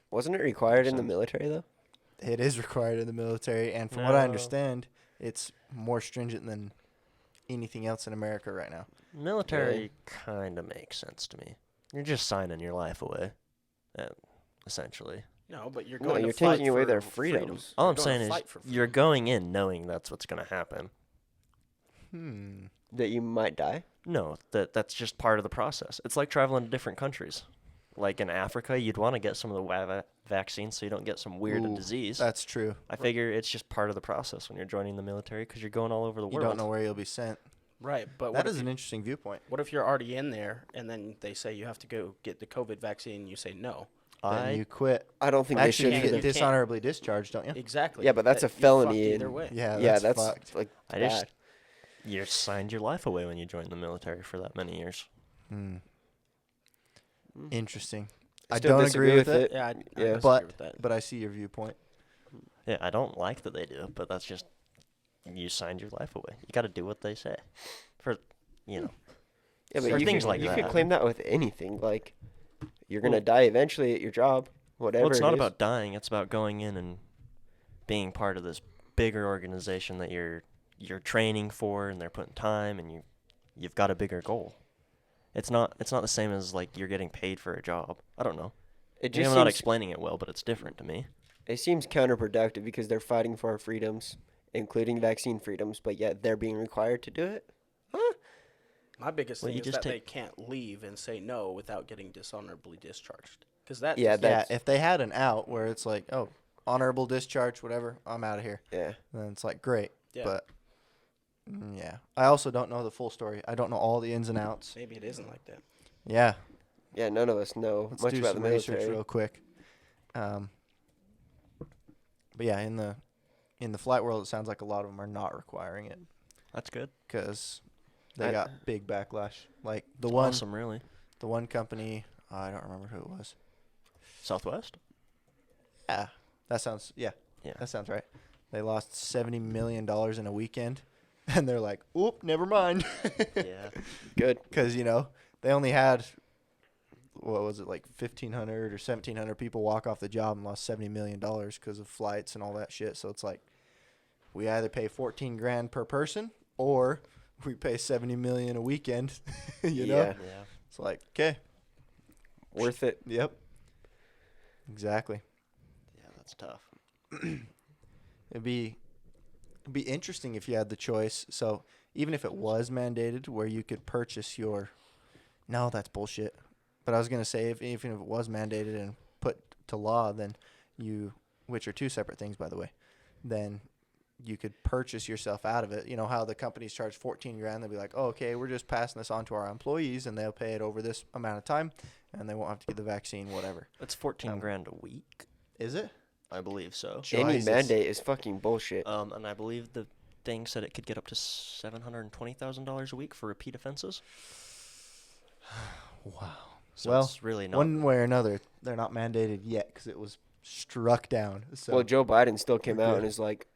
B: Wasn't it required in the
C: sense.
B: military, though?
D: It is required in the military, and from what I
C: No.
D: understand, it's more stringent than anything else in America right now.
C: Military
B: Really?
C: kind of makes sense to me. You're just signing your life away, essentially.
E: No, but you're
B: No,
E: going
B: you're
E: to fight
B: taking away
E: for
B: their
E: freedom.
B: freedoms.
C: All
E: You're
C: I'm
E: going
C: saying
E: to
C: is
E: fight for
C: you're
E: freedom.
C: going in knowing that's what's going to happen.
B: That you might die?
C: No, that's just part of the process. It's like traveling to different countries. Like in Africa, you'd want to get some of the vaccines so you don't get some weird
D: Ooh,
C: disease.
D: That's true.
C: I figure it's just part of the process when you're joining the military because you're going all over the
D: You
C: world.
D: don't know where you'll be sent.
E: Right, but
D: That
E: what
D: is
E: if
D: an interesting viewpoint.
E: what if you're already in there and then they say you have to go get the COVID vaccine and you say no?
D: Then you quit.
B: I don't think
D: Actually,
B: they
D: you
B: should.
D: get
E: you can't.
D: dishonorably discharged, don't you?
E: Exactly.
B: Yeah, but that's a
E: You're fucked
B: felony.
E: either way.
D: Yeah,
B: Yeah,
D: that's
B: that's
D: fucked.
B: like
C: I just
B: bad.
C: you signed your life away when you joined the military for that many years.
D: Interesting.
B: I
D: I
B: still
D: don't
B: disagree
D: agree with
B: with
D: it,
E: Yeah, I
B: Yeah.
E: disagree
D: but
E: with that.
D: but I see your viewpoint.
C: Yeah, I don't like that they do it, but that's just you signed your life away. You got to do what they say. For
B: Yeah,
C: For
B: but you
C: things
B: can,
C: like
B: you
C: that.
B: can claim that with anything. Like, you're gonna
C: Well-
B: die eventually at your job, whatever.
C: well, it's not
B: it is.
C: about dying. It's about going in and being part of this bigger organization that you're training for, and they're putting time, and you've got a bigger goal. It's not the same as like you're getting paid for a job. I don't know.
B: It
C: Maybe
B: just
C: I'm not
B: seems,
C: explaining it well, but it's different to me.
B: it seems counterproductive because they're fighting for our freedoms, including vaccine freedoms, but yet they're being required to do it.
E: My biggest
C: Well,
E: thing
C: you
E: is
C: just
E: that they
C: take-
E: can't leave and say no without getting dishonorably discharged. Because that.
B: Yeah,
E: just-
D: Yeah,
B: that's-
D: if they had an out where it's like, oh, honorable discharge, whatever, I'm out of here.
B: Yeah.
D: Then it's like, great.
E: Yeah.
D: But, yeah. I also don't know the full story. I don't know all the ins and outs.
E: Maybe it isn't like that.
D: Yeah.
B: Yeah, none of us know
D: Let's
B: much
D: do
B: about
D: some
B: the
D: research
B: military.
D: real quick. But yeah, in the flight world, it sounds like a lot of them are not requiring it
C: That's good.
D: because they
B: I-
D: got big backlash. Like the
C: It's
D: one,
C: awesome, really.
D: the one company, I don't remember who it was.
C: Southwest.
D: Yeah, that sounds
C: Yeah.
D: that sounds right. They lost $70 million in a weekend, and they're like, "Oop, never mind,"
C: Yeah.
B: Good.
D: because they only had what was it, like 1,500 or 1,700 people walk off the job and lost $70 million because of flights and all that shit. So it's like we either pay 14 grand per person or we pay 70 million a weekend. you know,
B: Yeah.
C: Yeah.
D: it's like, okay,
B: Worth it.
D: yep, exactly.
C: Yeah, that's tough.
D: It'd be interesting if you had the choice. So even if it was mandated where you could purchase your, no, that's bullshit. But I was gonna say even if it was mandated and put to law, then which are two separate things, by the way, then you could purchase yourself out of it. You know how the companies charge 14 grand? They'll be like, oh, okay, we're just passing this on to our employees, and they'll pay it over this amount of time, and they won't have to get the vaccine, whatever.
C: It's 14
D: Um,
C: grand a week.
D: Is it?
C: I believe so.
B: Any
D: Jesus.
B: mandate is fucking bullshit.
C: And I believe the thing said it could get up to $720,000 a week for repeat offenses.
D: Wow.
C: So
D: Well,
C: it's really not.
D: One way or another, they're not mandated yet because it was struck down. So
B: Well, Joe Biden still came
D: we're
B: out
D: good.
B: and is like,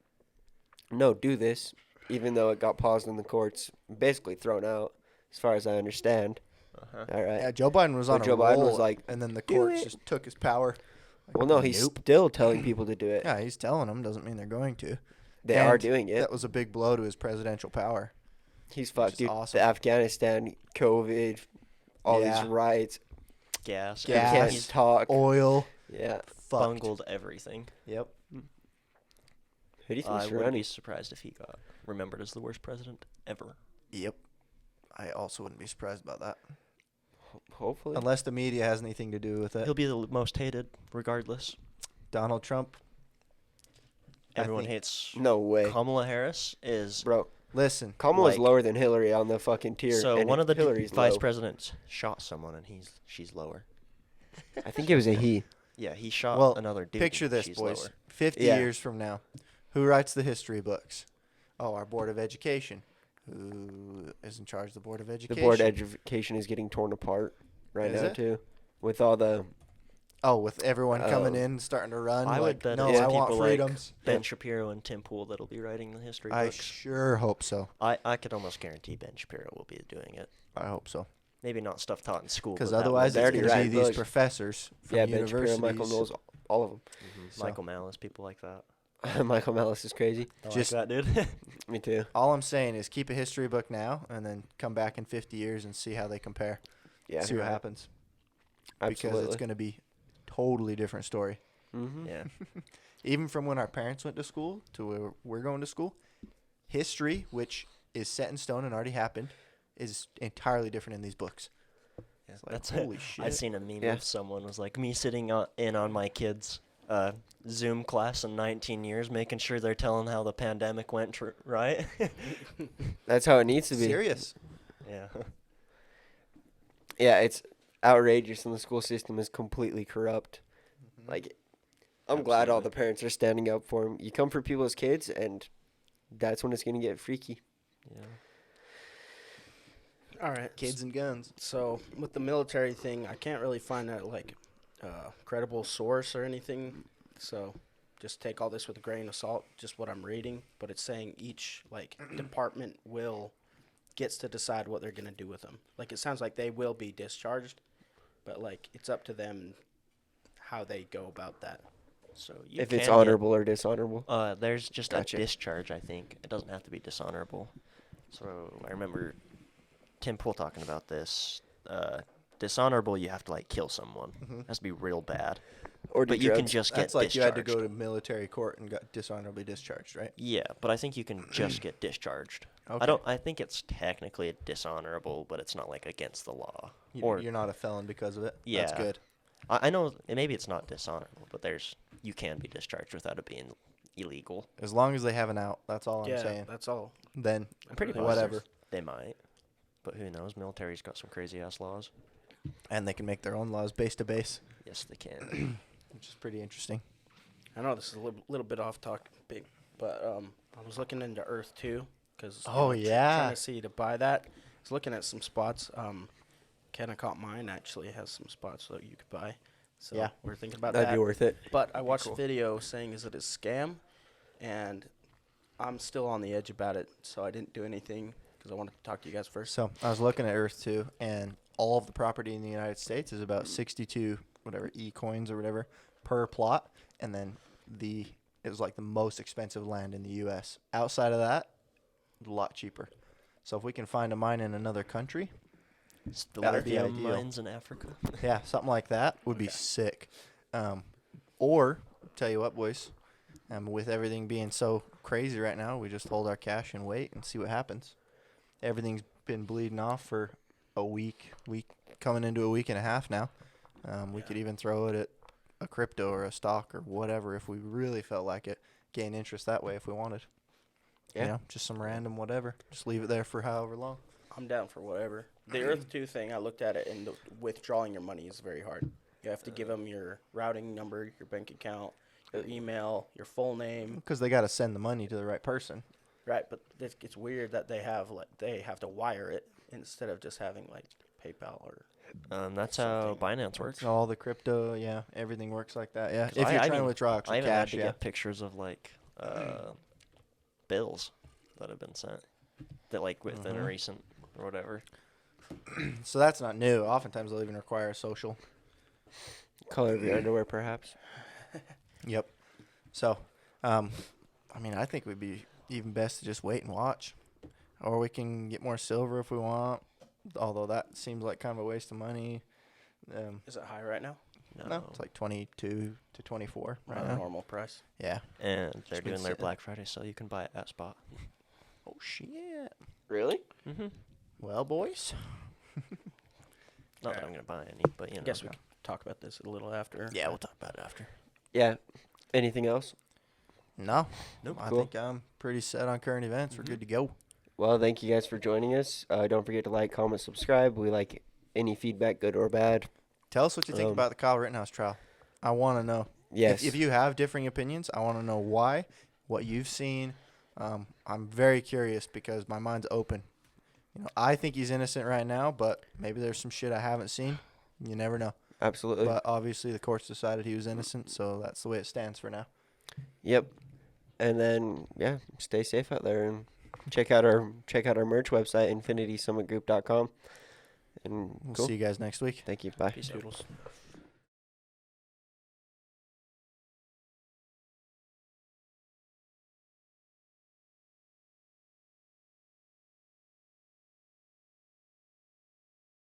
B: no, do this, even though it got paused in the courts, basically thrown out, as far as I understand.
C: Uh-huh.
B: All right.
D: yeah, Joe Biden was
B: But
D: on a
B: Joe
D: roll,
B: Biden was like,
D: and then the
B: "Do
D: courts
B: it."
D: just took his power. Like,
B: Well, no, he's
D: nope.
B: still telling people to do it.
D: Yeah, he's telling them. Doesn't mean they're going to.
B: They are
D: And
B: doing it.
D: That was a big blow to his presidential power.
B: He's
D: which
B: fucked,
D: is
B: dude.
D: awesome.
B: The Afghanistan, COVID, all
D: Yeah.
B: these riots.
C: Gas.
B: He
D: Gas.
B: can't
C: He's
B: talk.
D: Oil.
B: Yeah.
D: Fucked.
C: bungled everything.
D: Yep.
B: Who do you
C: I
B: think's
C: wouldn't be
B: running?
C: surprised if he got remembered as the worst president ever.
D: Yep. I also wouldn't be surprised about that.
B: Hopefully.
D: Unless the media has anything to do with it.
C: He'll be the most hated, regardless.
D: Donald Trump. I
C: Everyone
D: think-
C: hates
B: No way.
C: Kamala Harris. Is
B: Bro,
D: Listen.
B: Kamala's
C: Like-
B: lower than Hillary on the fucking tier.
C: so
B: and
C: one of the
B: Hillary's
C: vice
B: low.
C: presidents shot someone, and she's lower.
B: I think it was a he.
C: Yeah, he shot
D: Well,
C: another dude.
D: Picture
C: and
D: this,
C: she's
D: boys.
C: lower.
D: 50
B: Yeah.
D: years from now, who writes the history books? Oh, our Board of Education. Who is in charge of the Board of
B: The
D: Education?
B: board education is getting torn apart right
D: Is
B: now
D: it?
B: too, with all the.
D: Oh, with everyone coming
B: Oh.
D: in, starting to run.
C: I
D: like,
C: would bet
D: no,
C: it's
D: I want
C: people like
D: freedoms.
C: Ben Shapiro and Tim Pool that'll be writing the history
D: I
C: books.
D: sure hope so.
C: I could almost guarantee Ben Shapiro will be doing it.
D: I hope so.
C: Maybe not stuff taught in school.
D: Because
C: but that
D: otherwise,
B: they
D: it's
B: already
D: going to be
B: write
D: these
B: books.
D: professors from
B: Yeah, Ben
D: universities.
B: Shapiro, Michael Knowles, all of them.
D: So-
C: Michael Malice, people like that.
B: Michael Malice is crazy.
C: I
D: Just-
C: like that dude.
B: Me too.
D: All I'm saying is keep a history book now, and then come back in 50 years and see how they compare.
B: Yeah.
D: see what happens. Because
B: Absolutely.
D: it's going to be totally different story.
B: Mm-hmm.
C: Yeah.
D: Even from when our parents went to school to where we're going to school, history, which is set in stone and already happened, is entirely different in these books.
C: Yeah,
D: It's like,
C: that's
D: holy
C: it.
D: shit.
C: I seen a meme
B: Yeah.
C: of someone was like me sitting in on my kids' Zoom class in 19 years, making sure they're telling how the pandemic went right.
B: That's how it needs to be.
D: Serious.
C: Yeah.
B: Yeah, it's outrageous, and the school system is completely corrupt.
D: Mm-hmm.
B: Like, I'm glad all the
C: Absolutely.
B: parents are standing up for them. You come for people's kids, and that's when it's gonna get freaky.
C: Yeah.
E: All right.
D: Kids and guns.
E: So with the military thing, I can't really find a credible source or anything. So just take all this with a grain of salt, just what I'm reading. But it's saying each department gets to decide what they're gonna do with them. Like it sounds like they will be discharged, but it's up to them how they go about that.
C: So you
B: If it's
C: can
B: honorable or dishonorable.
C: there's just
B: Gotcha.
C: a discharge. I think it doesn't have to be dishonorable. So I remember Tim Pool talking about this. Dishonorable, you have to kill someone.
D: Mhm.
C: It has to be real bad.
B: Or
C: But
B: do
C: you can
B: drugs.
C: just
D: That's
C: get
D: like
C: discharged.
D: you had to go to military court and got dishonorably discharged, right?
C: Yeah, but I think you can just get discharged.
D: Okay.
C: I think it's technically dishonorable, but it's not against the law.
D: You,
C: or
D: you're not a felon because of it.
C: Yeah.
D: That's good.
C: I know maybe it's not dishonorable, but you can be discharged without it being illegal.
D: As long as they have an out, that's all I'm
E: Yeah,
D: saying.
E: that's all.
D: Then
C: I'm pretty
E: Really?
C: positive
D: whatever.
C: they might, but who knows? Military's got some crazy ass laws.
D: And they can make their own laws base to base,
C: Yes, they can.
D: which is pretty interesting.
E: I know this is a little bit off topic, but I was looking into Earth 2 because
D: Oh, yeah.
E: trying to see to buy that. I was looking at some spots. Kennecott Mine actually has some spots that you could buy. So
D: Yeah.
E: we're thinking about
B: That'd
E: that.
B: be worth it.
E: But I watched
B: cool.
E: a video saying is it a scam, and I'm still on the edge about it, so I didn't do anything because I wanted to talk to you guys first.
D: So I was looking at Earth 2, and all of the property in the United States is about 62 whatever e-coins or whatever per plot, and then it was like the most expensive land in the U.S. Outside of that, a lot cheaper. So if we can find a mine in another country,
C: It's the
D: That'd be
C: lithium
D: ideal.
C: mines in Africa.
D: yeah, something like that would be sick. Or tell you what, boys, with everything being so crazy right now, we just hold our cash and wait and see what happens. Everything's been bleeding off for a week coming into a week and a half now. We could even throw it at a crypto or a stock or whatever if we really felt like it. Gain interest that way if we wanted.
B: Yeah.
D: You know, just some random whatever. Just leave it there for however long.
E: I'm down for whatever. The Earth 2 thing, I looked at it, and the withdrawing your money is very hard. You have to give them your routing number, your bank account, your email, your full name.
D: Because they got to send the money to the right person.
E: Right, but it's weird that they have to wire it instead of just having like PayPal or.
C: That's how Binance works.
D: All the crypto, yeah, everything works like that. Yeah,
C: 'Cause
D: if you're
C: I
D: trying to
C: even-
D: withdraw
C: I
D: actual
C: even had
D: cash,
C: to
D: yeah.
C: get pictures of like bills that have been sent that like within a recent or whatever.
D: So that's not new. Oftentimes they'll even require a social.
B: Color of your underwear, perhaps.
D: Yep. So, I mean, I think we'd be even best to just wait and watch, or we can get more silver if we want. Although that seems like kind of a waste of money.
E: Is it high right now?
D: No, it's like 22 to 24 right
E: Around
D: now.
E: normal price.
D: Yeah.
C: And they're
D: been
C: doing their
D: sitting.
C: Black Friday sale. You can buy it at Spot.
D: Oh shit.
B: Really?
C: Mm-hmm.
D: Well, boys.
C: Not that I'm gonna buy any, but you know.
E: I guess we can talk about this a little after.
D: Yeah, we'll talk about it after.
B: Yeah. Anything else?
D: No.
C: Nope.
D: I
B: Cool.
D: think I'm pretty set on current events. We're good to go.
B: Well, thank you guys for joining us. Don't forget to like, comment, subscribe. We like any feedback, good or bad.
D: Tell us what you think
B: Um,
D: about the Kyle Rittenhouse trial. I want to know.
B: Yes.
D: If you have differing opinions, I want to know why, what you've seen. I'm very curious because my mind's open. You know, I think he's innocent right now, but maybe there's some shit I haven't seen. You never know.
B: Absolutely.
D: But obviously the courts decided he was innocent, so that's the way it stands for now.
B: Yep. And then yeah, stay safe out there and check out our merch website, infinitysummitgroup.com. And
D: We'll
B: cool.
D: see you guys next week.
B: Thank you. Bye.
C: Peace out.
E: Doodles.